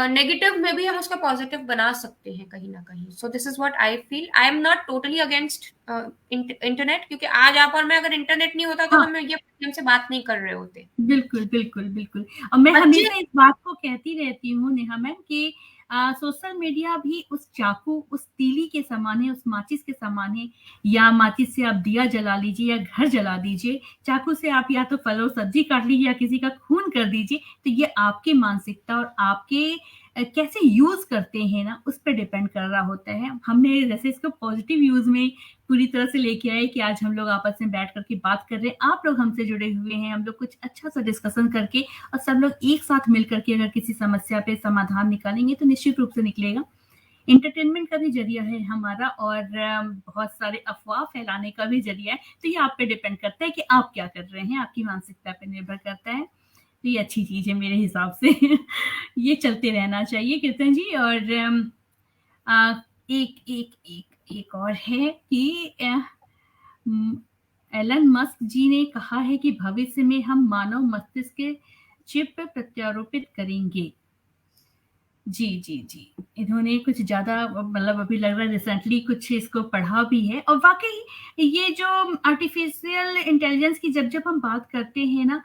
नेगेटिव में भी हम उसका पॉजिटिव बना सकते हैं कहीं ना कहीं। So this is what I feel. I am not totally against internet, क्योंकि आज आप और मैं, अगर इंटरनेट नहीं होता तो हाँ, हम ये हमसे बात नहीं कर रहे होते। बिल्कुल, बिल्कुल, बिल्कुल। और मैं बच्चे, हमेशा इस बात को कहती रहती हूँ नेहा मैम कि सोशल मीडिया भी उस चाकू, उस तीली के समान है, उस माचिस के समान है, या माचिस से आप दिया जला लीजिए या घर जला दीजिए, चाकू से आप या तो फल और सब्जी काट लीजिए या किसी का खून कर दीजिए, तो ये आपकी मानसिकता और आपके कैसे यूज़ करते हैं ना, उस पे डिपेंड कर रहा होता है। हमने जैसे इसको पॉज़िटिव यूज़ में पूरी तरह से लेके आए कि आज हम लोग आपस में बैठ कर के बात कर रहे हैं, आप लोग हमसे जुड़े हुए हैं, हम लोग कुछ अच्छा-सा डिस्कशन करके और सब लोग एक साथ मिल कर के अगर किसी समस्या पे समाधान निकालेंगे, तो निश्चित रूप से निकलेगा। एंटरटेनमेंट का भी ज़रिया है हमारा और बहुत सारे अफ़वाह फैलाने का भी ज़रिया है, तो ये आप पे डिपेंड करता है कि आप क्या कर रहे हैं, आपकी मानसिकता पे निर्भर करता है। तो ये अच्छी चीज़ है मेरे हिसाब से। ये चलते रहना चाहिए कीर्तन जी। और एक एक एक एक और है कि एलन मस्क जी ने कहा है कि भविष्य में हम मानव मस्तिष्क के चिप प्रत्यारोपित करेंगे। जी, जी, जी। इन्होंने कुछ ज़्यादा मतलब अभी लग रहा है रिसेंटली कुछ इसको पढ़ा भी है और वाक़ई ये जो आर्टिफ़िशियल इंटेलिजेंस की जब-जब हम बात करते हैं ना,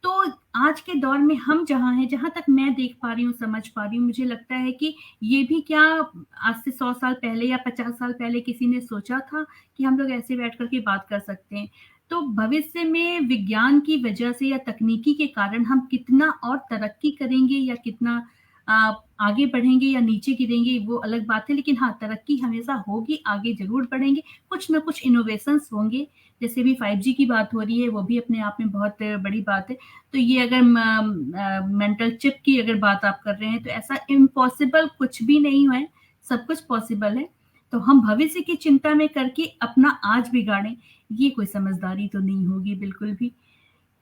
तो आज के दौर में हम जहाँ हैं, जहाँ तक मैं देख पा रही हूँ, समझ पा रही हूँ, मुझे लगता है कि ये भी क्या आज से 100 साल पहले या 50 साल पहले किसी ने सोचा था कि हम लोग ऐसे बैठ कर के बात कर सकते हैं। तो भविष्य में विज्ञान की वजह से या तकनीकी के कारण हम कितना और तरक्की करेंगे या कितना आगे बढ़ेंगे या नीचे गिरेंगे वो अलग बात है, लेकिन हाँ, तरक्की हमेशा होगी, आगे ज़रूर बढ़ेंगे, कुछ न कुछ इनोवेशंस होंगे, जैसे अभी 5G की बात हो रही है, वो भी अपने आप में बहुत बड़ी बात है। तो ये अगर मेंटल चिप की अगर बात आप कर रहे हैं, तो ऐसा इम्पॉसिबल कुछ भी नहीं है, सब कुछ पॉसिबल है। तो हम भविष्य की चिंता में करके अपना आज बिगाड़ें, ये कोई समझदारी तो नहीं होगी बिल्कुल भी।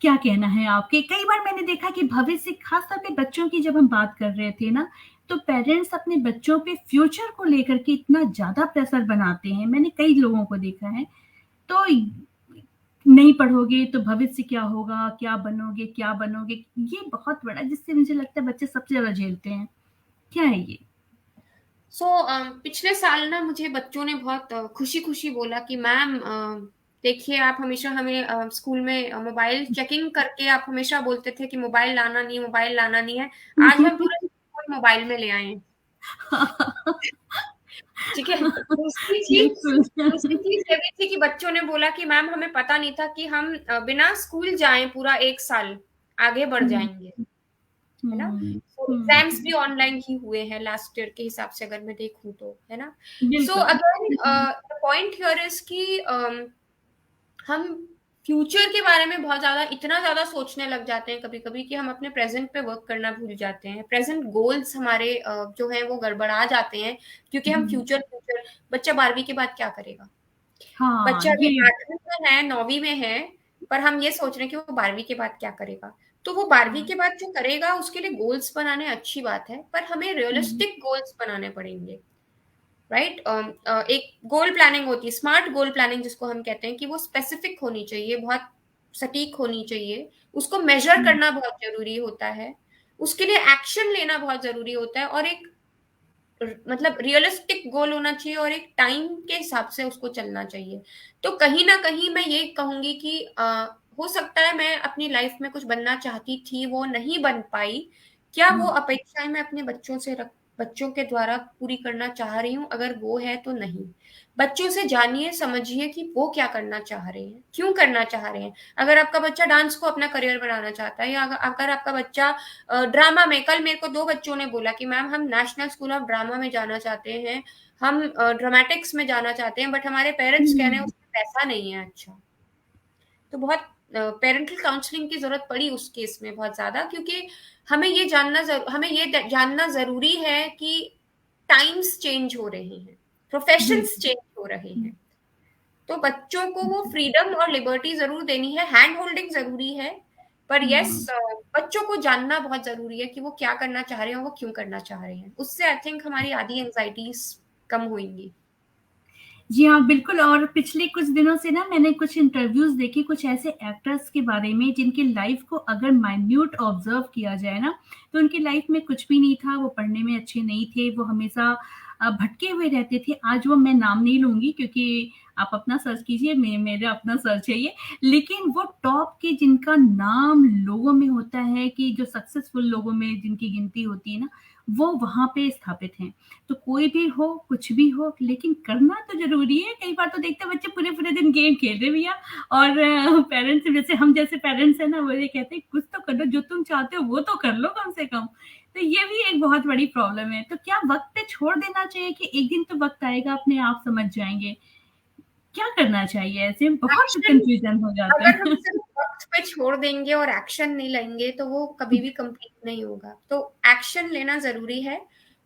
क्या कहना है आपके? कई बार मैंने देखा कि भविष्य खास तौर पे बच्चों की जब हम बात कर रहे थे ना, तो पेरेंट्स अपने बच्चों पे फ्यूचर को लेकर के इतना ज़्यादा प्रेशर बनाते हैं, मैंने कई लोगों को देखा है। तो नहीं पढ़ोगे तो भविष्य क्या होगा? क्या बनोगे, क्या बनोगे? ये बहुत बड़ा जिससे मुझे लगता है बच्चे सबसे ज़्यादा झेलते हैं। क्या है ये? सो पिछले साल ना मुझे बच्चों ने बहुत खुशी-खुशी बोला कि मैम, देखिए आप हमेशा हमें स्कूल में मोबाइल चेकिंग करके आप हमेशा बोलते थे कि मोबाइल लाना नहीं है, मोबाइल लाना नहीं है। आज हम पूरा स्कूल मोबाइल में ले आए हैं। ठीक है? बिल्कुल। दूसरी चीज़ ये भी थी कि बच्चों ने बोला कि मैम हमें पता नहीं था कि हम बिना स्कूल जाए पूरा 1 साल आगे बढ़ हुँ, जाएँगे। है ना? हुँ, तो हुँ, एग्ज़ाम्स भी हुँ। ऑनलाइन ही हुए हैं लास्ट ईयर के हिसाब से अगर मैं देखूँ तो, है ना? सो बिल्कुल। Again hmm, the point here is कि हम फ्यूचर के बारे में बहुत ज्यादा, इतना ज्यादा सोचने लग जाते हैं कभी कभी कि हम अपने प्रेजेंट पे वर्क करना भूल जाते हैं। प्रेजेंट गोल्स हमारे जो है वो गड़बड़ा जाते हैं, क्योंकि हम हम्म, फ्यूचर फ्यूचर बच्चा 12वीं के बाद क्या करेगा? हाँ बच्चा अगर ये 8वीं में है, 9वीं में है, पर हम ये सोच रहे हैं कि वो 12वीं के बाद क्या करेगा। तो वो 12वीं हाँ, के बाद जो करेगा उसके लिए गोल्स बनाने अच्छी बात है, पर हमें हम्म, रियलिस्टिक गोल्स बनाने पड़ेंगे। राइट। एक गोल प्लानिंग होती है, स्मार्ट गोल प्लानिंग जिसको हम कहते हैं, कि वो स्पेसिफिक होनी चाहिए, बहुत सटीक होनी चाहिए, उसको मेजर हम्म, करना बहुत जरूरी होता है, उसके लिए एक्शन लेना बहुत जरूरी होता है, और एक मतलब रियलिस्टिक गोल होना चाहिए, और एक टाइम के हिसाब से उसको चलना चाहिए। तो कहीं ना कहीं मैं ये कहूंगी कि हो सकता है मैं अपनी लाइफ में कुछ बनना चाहती थी, वो नहीं बन पाई। क्या वो हम्म, अपेक्षाएं मैं अपने बच्चों के द्वारा पूरी करना चाह रही हूँ? अगर वो है तो नहीं। बच्चों से जानिए, समझिए कि वो क्या करना चाह रहे हैं, क्यों करना चाह रहे हैं। अगर आपका बच्चा डांस को अपना करियर बनाना चाहता है, या अगर आपका बच्चा ड्रामा में, कल मेरे को 2 बच्चों ने बोला कि मैम हम नेशनल स्कूल ऑफ ड्रामा में जाना चाहते हैं, हम ड्रामेटिक्स में जाना चाहते हैं, बट हमारे पेरेंट्स कह रहे हैं हम्म, उसमें पैसा नहीं है। अच्छा, तो बहुत पेरेंटल काउंसलिंग की जरूरत पड़ी उस केस में बहुत ज्यादा, क्योंकि हमें ये जानना जरूरी है कि टाइम्स चेंज हो रहे हैं, प्रोफेशंस बिल्कुल, चेंज हो रहे हम्म, हैं। तो बच्चों को वो फ्रीडम और लिबर्टी जरूर देनी है, हैंड होल्डिंग जरूरी है, पर यस, हम्म। बच्चों को जानना बहुत जरूरी है कि वो क्या करना चाह रहे हैं, वो क्यों करना चाह रहे हैं। उससे आई थिंक हमारी आधी एंजाइटीज कम होंगी। जी हाँ, बिल्कुल। और पिछले कुछ दिनों से ना मैंने कुछ इंटरव्यूज देखे कुछ ऐसे एक्टर्स के बारे में जिनकी लाइफ को अगर माइन्यूट ऑब्जर्व किया जाए ना, तो उनकी लाइफ में कुछ भी नहीं था। वो पढ़ने में अच्छे नहीं थे, वो हमेशा भटके हुए रहते थे। आज वो मैं नाम नहीं लूंगी क्योंकि आप अपना सर्च कीजिए, मेरा अपना सर्च है ये। लेकिन वो टॉप के जिनका नाम लोगों में होता है, कि जो सक्सेसफुल लोगों में जिनकी गिनती होती है ना, वो वहां पे स्थापित हैं। तो कोई भी हो, कुछ भी हो, लेकिन करना तो जरूरी है। कई बार तो देखते हैं बच्चे पूरे पूरे दिन गेम खेल रहे भैया, और पेरेंट्स जैसे हम जैसे पेरेंट्स है ना, वो ये कहते हैं कुछ तो कर लो, जो तुम चाहते हो वो तो कर लो कम से कम। तो ये भी एक बहुत बड़ी प्रॉब्लम है। तो क्या वक्त पे छोड़ देना चाहिए कि एक दिन तो वक्त आएगा अपने आप समझ जाएंगे? क्या करना चाहिए? ऐसे में बहुत एक्शन, कंफ्यूजन हो जाता अगर हम है। सिर्फ वक्त पे छोड़ देंगे और एक्शन नहीं लेंगे तो वो कभी भी कंप्लीट नहीं होगा। तो एक्शन लेना जरूरी है।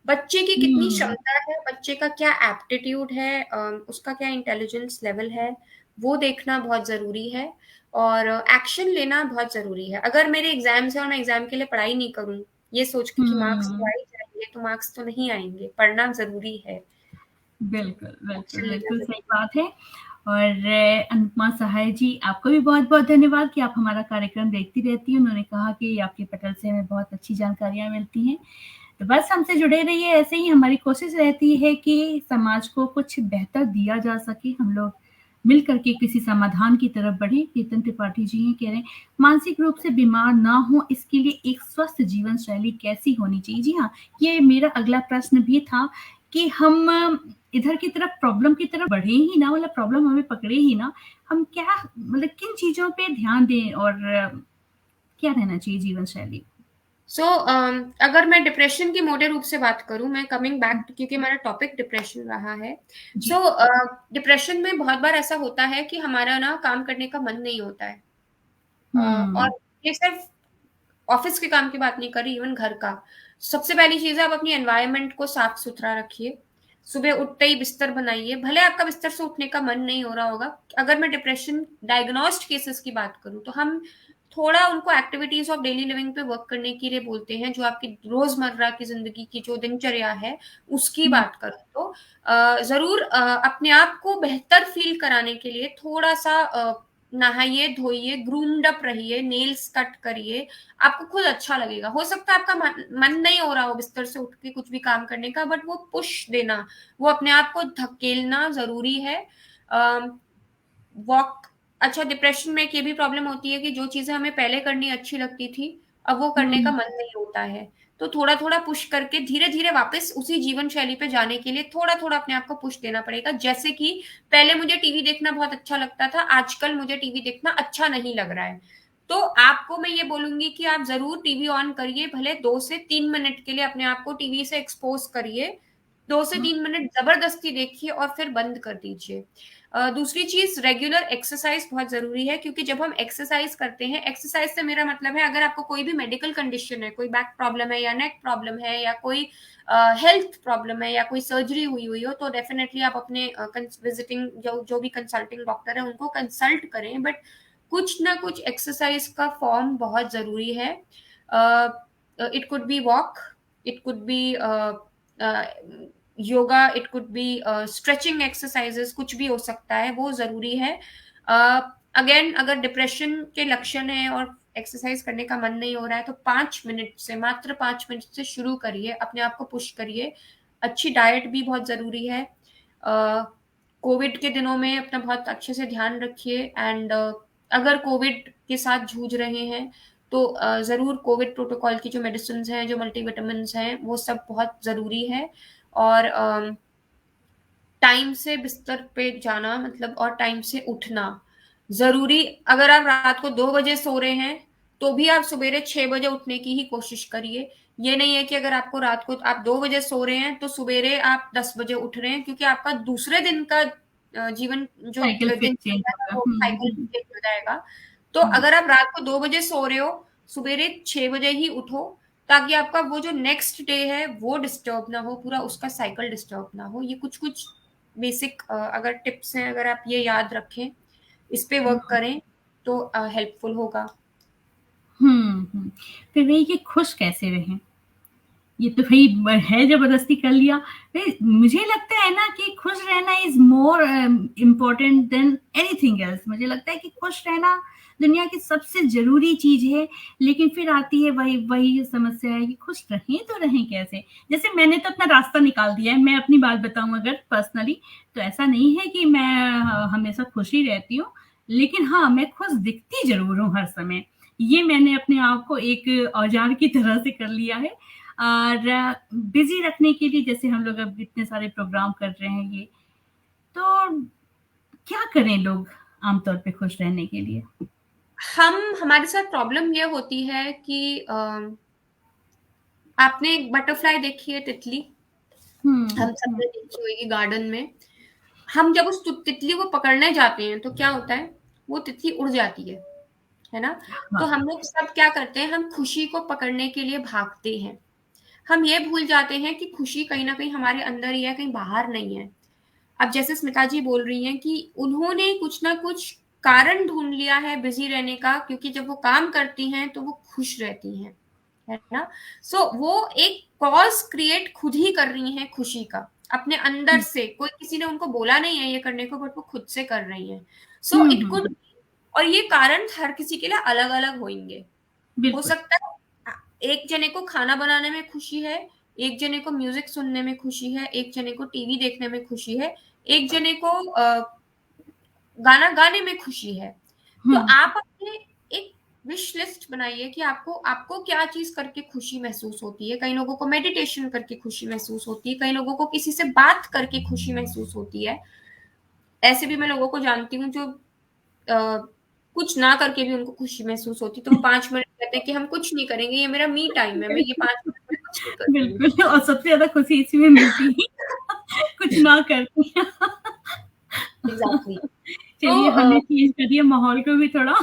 बच्चे की कितनी हम्म, क्षमता है, बच्चे का क्या एप्टीट्यूड है, उसका क्या इंटेलिजेंस लेवल है, वो देखना बहुत जरूरी है, और एक्शन लेना बहुत जरूरी है। अगर मेरे एग्जाम्स है और मैं एग्जाम के लिए पढ़ाई नहीं करूं, ये सोच के कि मार्क्स तो हम्म, आ ही जाएंगे, तो मार्क्स तो नहीं आएंगे। पढ़ना जरूरी है, बिल्कुल, बिल्कुल, एक्शन लेना बिल्कुल जरूरी सही बात है। और अनुपमा सहाय जी, आपको भी बहुत-बहुत धन्यवाद कि आप हमारा कार्यक्रम देखती रहती हैं। उन्होंने कहा कि आपके पटल से हमें बहुत अच्छी जानकारियाँ मिलती हैं। तो बस हमसे जुड़े रहिए ऐसे ही। हमारी कोशिश रहती है कि समाज को कुछ बेहतर दिया जा सके। हम लोग मिल करके किसी समाधान की तरफ बढ़े। कीर्तन त्रिपाठी जी हैं, कह रहे हैं मानसिक रूप से बीमार ना हो इसके लिए एक स्वस्थ जीवन शैली कैसी होनी चाहिए? जी हाँ, ये मेरा अगला प्रश्न भी था कि हम इधर की तरफ प्रॉब्लम की तरफ बढ़े ही ना, मतलब प्रॉब्लम हमें पकड़े ही ना। हम क्या मतलब किन चीजों पे ध्यान दें, और क्या रहना चाहिए जीवन शैली? सो अगर मैं डिप्रेशन की मोटे रूप से बात करूं, मैं कमिंग बैक, क्योंकि हमारा टॉपिक डिप्रेशन रहा है। जी। सो डिप्रेशन में बहुत बार ऐसा होता है कि हमारा ना काम करने का मन नहीं होता है। और हम्म, ये सिर्फ ऑफिस के काम की बात नहीं कर रही, इवन घर का। सबसे पहली चीज है, आप अपनी एनवायरनमेंट को साफ सुथरा रखिए। सुबह उठते ही बिस्तर बनाइए, भले आपका बिस्तर से उठने का मन नहीं हो रहा होगा। अगर मैं डिप्रेशन डायग्नोस्ड केसेस की बात करूं, तो हम थोड़ा उनको एक्टिविटीज ऑफ डेली लिविंग पे वर्क करने के लिए बोलते हैं, जो आपकी रोजमर्रा की जिंदगी की जो दिनचर्या है उसकी हम्म, बात करूं तो जरूर अपने आप को बेहतर फील कराने के लिए थोड़ा सा नहाइए धोइए, ग्रूम्ड अप रहिए, नेल्स कट करिए। आपको खुद अच्छा लगेगा। हो सकता है आपका मन नहीं हो रहा हो बिस्तर से उठ के कुछ भी काम करने का, बट वो पुश देना, वो अपने आप को धकेलना जरूरी है। वॉक, अच्छा, डिप्रेशन में एक ये भी प्रॉब्लम होती है कि जो चीजें हमें पहले करनी अच्छी लगती थी, अब वो करने का हम्म, मन नहीं होता है। तो थोड़ा थोड़ा पुश करके धीरे धीरे वापस उसी जीवन शैली पे जाने के लिए थोड़ा थोड़ा अपने आप को पुश देना पड़ेगा। जैसे कि पहले मुझे टीवी देखना बहुत अच्छा लगता था, आजकल मुझे टीवी देखना अच्छा नहीं लग रहा है। तो आपको मैं ये बोलूंगी कि आप जरूर टीवी ऑन करिए, भले 2 से 3 मिनट के लिए अपने आप को टीवी से एक्सपोज करिए। 2 से 3 मिनट जबरदस्ती देखिए और फिर बंद कर दीजिए। दूसरी चीज रेगुलर एक्सरसाइज बहुत जरूरी है, क्योंकि जब हम एक्सरसाइज करते हैं, एक्सरसाइज से मेरा मतलब है अगर आपको कोई भी मेडिकल कंडीशन है, कोई बैक प्रॉब्लम है या नेक प्रॉब्लम है या कोई हेल्थ प्रॉब्लम है या कोई सर्जरी हुई हो, तो डेफिनेटली आप अपने विजिटिंग जो भी कंसल्टिंग डॉक्टर है उनको कंसल्ट करें, बट कुछ ना कुछ एक्सरसाइज का फॉर्म बहुत जरूरी है. It could be walk, it could be yoga, it could be stretching exercises, कुछ भी हो सकता है, वो जरूरी है. अगेन अगर डिप्रेशन के लक्षण है और एक्सरसाइज करने का मन नहीं हो रहा है, तो 5 मिनट से, मात्र 5 मिनट से शुरू करिए, अपने आप को पुश करिए. अच्छी डाइट भी बहुत जरूरी है. कोविड के दिनों में अपना बहुत अच्छे से ध्यान रखिए. एंड अगर कोविड के साथ जूझ रहे हैं तो जरूर कोविड प्रोटोकॉल की जो मेडिसिन हैं, जो मल्टीविटामिन हैं, वो सब बहुत जरूरी है. और टाइम से बिस्तर पे जाना, मतलब, और टाइम से उठना जरूरी. अगर आप रात को 2 बजे सो रहे हैं तो भी आप सवेरे 6 बजे उठने की ही कोशिश करिए. ये नहीं है कि अगर आपको रात को आप 2 बजे सो रहे हैं तो सवेरे आप 10 बजे उठ रहे हैं, क्योंकि आपका दूसरे दिन का जीवन जो साइकिल फिर दिन चेंज है होगा। वो साइकिल चेंज हो जाएगा. तो हम्म, अगर आप रात को 2 बजे सो रहे हो, सवेरे 6 बजे ही उठो, ताकि आपका वो जो नेक्स्ट डे है वो डिस्टर्ब ना हो, पूरा उसका साइकिल डिस्टर्ब ना हो. ये कुछ कुछ बेसिक अगर टिप्स हैं, अगर आप ये याद रखें, इस पे वर्क करें, तो हेल्पफुल होगा. फिर वही कि खुश कैसे रहें, ये तो भाई है, जबरदस्ती कर लिया. मुझे लगता है ना कि खुश रहना is more important than anything else. मुझे लगता है कि खुश रहना दुनिया की सबसे जरूरी चीज है. लेकिन फिर आती है वही वही समस्या है कि खुश रहें तो रहें कैसे. जैसे मैंने तो अपना रास्ता निकाल दिया है. मैं अपनी बात बताऊं अगर पर्सनली, तो ऐसा नहीं है कि मैं हमेशा खुश ही रहती हूँ, लेकिन हाँ, मैं खुश दिखती जरूर हूँ हर समय. ये मैंने अपने आप को एक औजार की तरह से कर लिया है. और बिजी रखने के लिए, जैसे हम लोग अब इतने सारे प्रोग्राम कर रहे हैं, ये तो क्या करें लोग आमतौर पे खुश रहने के लिए. हमारे साथ प्रॉब्लम ये होती है कि आपने एक बटरफ्लाई देखी है, तितली? हम हम्म, सबने देखी होगी गार्डन में. हम जब उस तितली को पकड़ने जाते हैं तो क्या होता है, वो तितली उड़ जाती है ना? तो हाँ, हम लोग सब क्या करते हैं, हम खुशी को पकड़ने के लिए भागते हैं. हम ये भूल जाते हैं कि खुशी कहीं ना कहीं हमारे अंदर ही है, कहीं बाहर नहीं है. अब जैसे स्मिता जी बोल रही हैं कि उन्होंने कुछ ना कुछ कारण ढूंढ लिया है बिजी रहने का, क्योंकि जब वो काम करती हैं तो वो खुश रहती हैं, है ना? सो वो एक कॉज क्रिएट खुद ही कर रही हैं खुशी का, अपने अंदर से. कोई किसी ने उनको बोला नहीं है ये करने को, बट वो खुद से कर रही हैं. सो इट कुड, और ये कारण हर किसी के लिए अलग अलग होंगे. हो बिल्कुल. सकता है एक जने को खाना बनाने में खुशी है, एक जने को म्यूजिक सुनने में खुशी है, एक जने को टीवी देखने में खुशी है, एक जने को गाना गाने में खुशी है. तो हम्म, आप अपने एक विश लिस्ट बनाइए कि आपको आपको क्या चीज करके खुशी महसूस होती है. कई लोगों को मेडिटेशन करके खुशी महसूस होती है, कई लोगों को किसी से बात करके खुशी महसूस होती है. ऐसे भी मैं लोगों को जानती हूँ जो कुछ ना करके भी उनको खुशी महसूस होती है, तो वो 5 मिनट कहते हैं कि हम कुछ नहीं करेंगे, ये मेरा मी टाइम है, मैं ये 5 मिनट में कुछ नहीं करूंगी. बिल्कुल. और सबसे ज्यादा खुशी इसी में मिलती है कुछ ना करती. एग्जैक्टली. तो चलिए, हमने चेंज कर दिया माहौल को भी थोड़ा.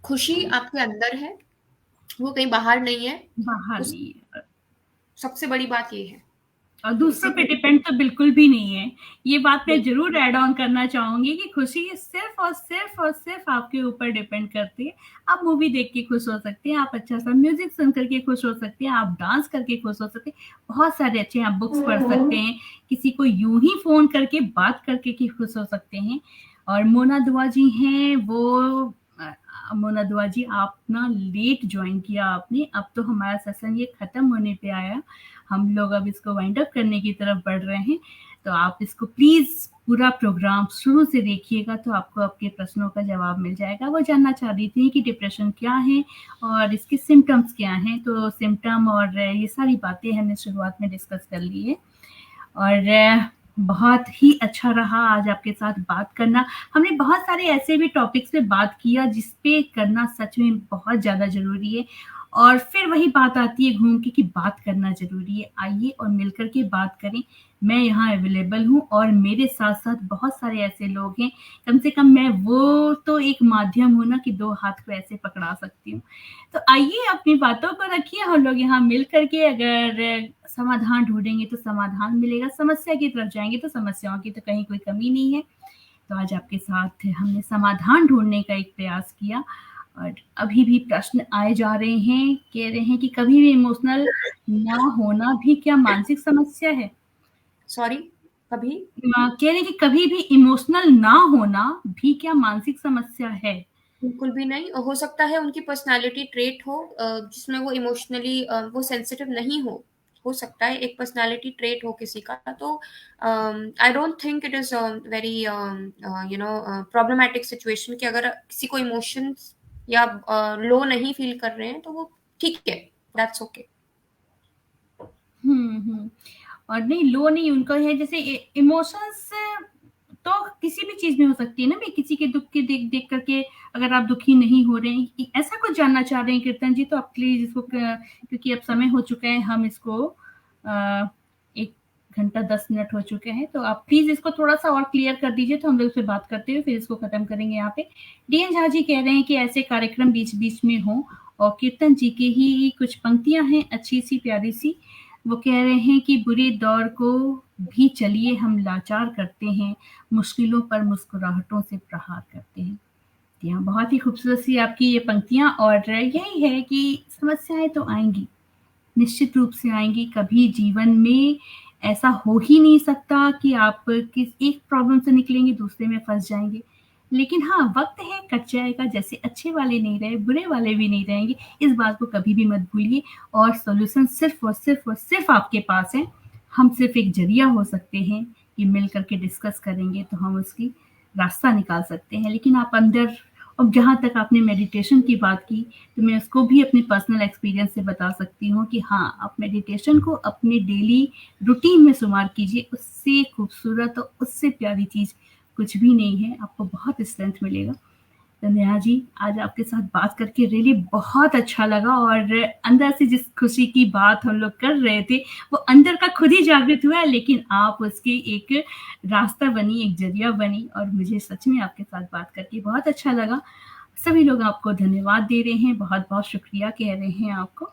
खुशी आपके अंदर है, वो कहीं बाहर नहीं है. बाहर उस नहीं है. सबसे बड़ी बात ये है. और तो दूसरों इसी पे पे डिपेंड तो बिल्कुल भी नहीं है. ये बात मैं बिल्कुल. जरूर ऐड ऑन करना चाहूंगी कि खुशी सिर्फ आपके ऊपर डिपेंड करती है. आप मूवी देख के खुश हो सकते हैं, आप अच्छा सा म्यूजिक सुन करके खुश हो सकते हैं, आप डांस करके खुश हो सकते हैं, बहुत सारे अच्छे, आप बुक्स पढ़ सकते हैं, किसी को यूं ही फोन करके बात करके कि खुश हो सकते हैं. और मोना दुआ जी हैं वो, मोना दुआ जी, आप ना लेट ज्वाइन किया आपने. अब तो हमारा सेशन ये खत्म होने पे आया, हम लोग अब इसको वाइंड अप करने की तरफ बढ़ रहे हैं. तो आप इसको प्लीज पूरा प्रोग्राम शुरू से देखिएगा, तो आपको आपके प्रश्नों का जवाब मिल जाएगा. वो जानना चाह रही थी कि डिप्रेशन क्या है और इसके सिम्टम्स क्या हैं. तो सिम्टम और ये सारी बातें हमने शुरुआत में डिस्कस कर ली है. और बहुत ही अच्छा रहा आज आपके साथ बात करना. हमने बहुत सारे ऐसे भी टॉपिक्स पे बात किया जिस पे करना सच में बहुत ज़्यादा ज़रूरी है. और फिर वही बात आती है घूम के कि बात करना ज़रूरी है। आइए और मिलकर के बात करें। मैं यहाँ अवेलेबल हूँ और मेरे साथ-साथ बहुत सारे ऐसे लोग हैं, कम से कम मैं वो तो एक माध्यम हूँ ना कि 2 हाथ को ऐसे पकड़ा सकती हूँ। तो आइए अपनी बातों को रखिए, हम लोग यहाँ मिल कर के अगर समाधान ढूँढेंगे तो समाधान मिलेगा, समस्या की तरफ जाएँगे तो समस्याओं की तो कहीं कोई कमी नहीं है। तो आज आपके साथ हमने समाधान ढूँढने का एक प्रयास किया और अभी भी प्रश्न आए जा रहे हैं, कह रहे हैं कि कभी भी इमोशनल ना होना भी क्या मानसिक समस्या है? सॉरी, कभी? कह रहे हैं कि कभी भी इमोशनल ना होना भी क्या मानसिक समस्या है? बिल्कुल भी नहीं। हो सकता है उनकी पर्सनैलिटी ट्रेट हो जिसमें वो इमोशनली वो सेंसिटिव नहीं हो सकता है एक पर्सनैलिटी ट्रेट हो किसी का। तो I don't think it is very problematic situation कि अगर किसी को इमोशंस या लो नहीं फील कर रहे हैं तो वो ठीक है, दैट्स ओके। और नहीं लो नहीं उनका है जैसे इमोशंस तो किसी भी चीज में हो सकती है ना। मैं किसी के दुख के देख देख करके अगर आप दुखी नहीं हो रहे हैं, ऐसा कुछ जानना चाह रहे हैं कीर्तन जी, तो आप प्लीज इसको क्योंकि अब समय हो चुका है, हम इसको 1 घंटा 10 मिनट हो चुके हैं, तो आप प्लीज इसको थोड़ा सा और क्लियर कर दीजिए तो हम लोग फिर बात करते हुए फिर इसको खत्म करेंगे। यहाँ पे डीएन झा जी कह रहे हैं कि ऐसे कार्यक्रम बीच बीच में हो और कीर्तन जी की ही कुछ पंक्तियां हैं अच्छी सी प्यारी सी। वो कह रहे हैं कि बुरे दौर को भी चलिए हम लाचार करते हैं, मुश्किलों पर मुस्कुराहटों से प्रहार करते हैं। यहाँ बहुत ही खूबसूरत सी आपकी ये पंक्तियां, और यही है कि समस्याएं तो आएंगी, निश्चित रूप से आएंगी। कभी जीवन में ऐसा हो ही नहीं सकता कि आप किस एक प्रॉब्लम से निकलेंगे दूसरे में फंस जाएंगे। लेकिन हाँ, वक्त है कट जाएगा, जैसे अच्छे वाले नहीं रहे बुरे वाले भी नहीं रहेंगे, इस बात को कभी भी मत भूलिए। और सॉल्यूशन सिर्फ और सिर्फ और सिर्फ आपके पास है। हम सिर्फ एक जरिया हो सकते हैं कि मिल करके डिस्कस करेंगे तो हम उसकी रास्ता निकाल सकते हैं। लेकिन आप अंदर, और जहाँ तक आपने मेडिटेशन की बात की, तो मैं उसको भी अपने पर्सनल एक्सपीरियंस से बता सकती हूँ कि हाँ, आप मेडिटेशन को अपने डेली रूटीन में शुमार कीजिए। उससे खूबसूरत और उससे प्यारी चीज़ कुछ भी नहीं है। आपको बहुत स्ट्रेंथ मिलेगा। तो नेहा जी, आज आपके साथ बात करके रियली बहुत अच्छा लगा, और अंदर से जिस खुशी की बात हम लोग कर रहे थे वो अंदर का खुद ही जागृत हुआ, लेकिन आप उसकी एक रास्ता बनी, एक जरिया बनी, और मुझे सच में आपके साथ बात करके बहुत अच्छा लगा। सभी लोग आपको धन्यवाद दे रहे हैं, बहुत बहुत शुक्रिया कह रहे हैं आपको।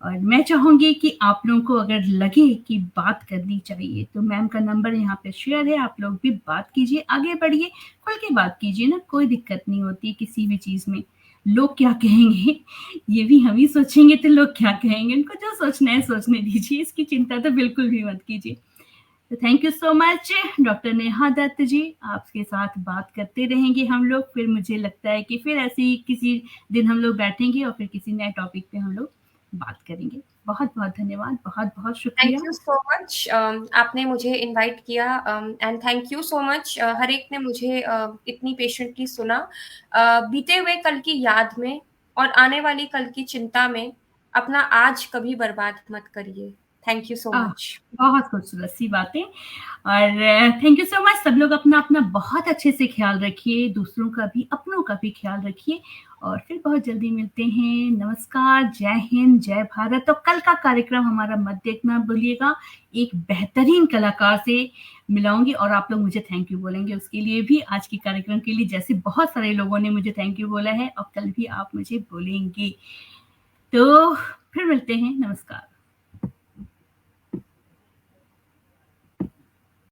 और मैं चाहूंगी कि आप लोगों को अगर लगे कि बात करनी चाहिए तो मैम का नंबर यहाँ पे शेयर है, आप लोग भी बात कीजिए, आगे बढ़िए, खुल के बात कीजिए ना, कोई दिक्कत नहीं होती किसी भी चीज में। लोग क्या कहेंगे ये भी हम ही सोचेंगे तो लोग क्या कहेंगे, उनको जो सोचना है सोचने दीजिए, इसकी चिंता तो बिल्कुल भी मत कीजिए। तो thank you so much doctor Neha Dutt ji, आपके साथ बात करते रहेंगे हम लोग। फिर मुझे लगता है कि फिर ऐसे ही किसी दिन हम लोग बैठेंगे और फिर किसी नए टॉपिक पे हम लोग बात करेंगे। बहुत बहुत धन्यवाद, बहुत बहुत थैंक शुक्रिया। यू सो मच, आपने मुझे इनवाइट किया and thank you so much हर एक ने मुझे इतनी पेशेंटली सुना। बीते हुए कल की याद में और आने वाली कल की चिंता में अपना आज कभी बर्बाद मत करिए। Thank you so ah, much. बहुत खूबसूरत सी बातें। और थैंक यू सो मच। सब लोग अपना अपना बहुत अच्छे से ख्याल रखिए, दूसरों का भी अपनों का भी ख्याल रखिए, और फिर बहुत जल्दी मिलते हैं। नमस्कार, जय हिंद, जय भारत। तो कल का कार्यक्रम हमारा मत देखना भूलिएगा, एक बेहतरीन कलाकार से मिलाऊंगी और आप लोग मुझे थैंक यू बोलेंगे उसके लिए भी, आज के कार्यक्रम के लिए, जैसे बहुत सारे लोगों ने मुझे थैंक यू बोला है और कल भी आप मुझे बोलेंगे। तो फिर मिलते हैं, नमस्कार।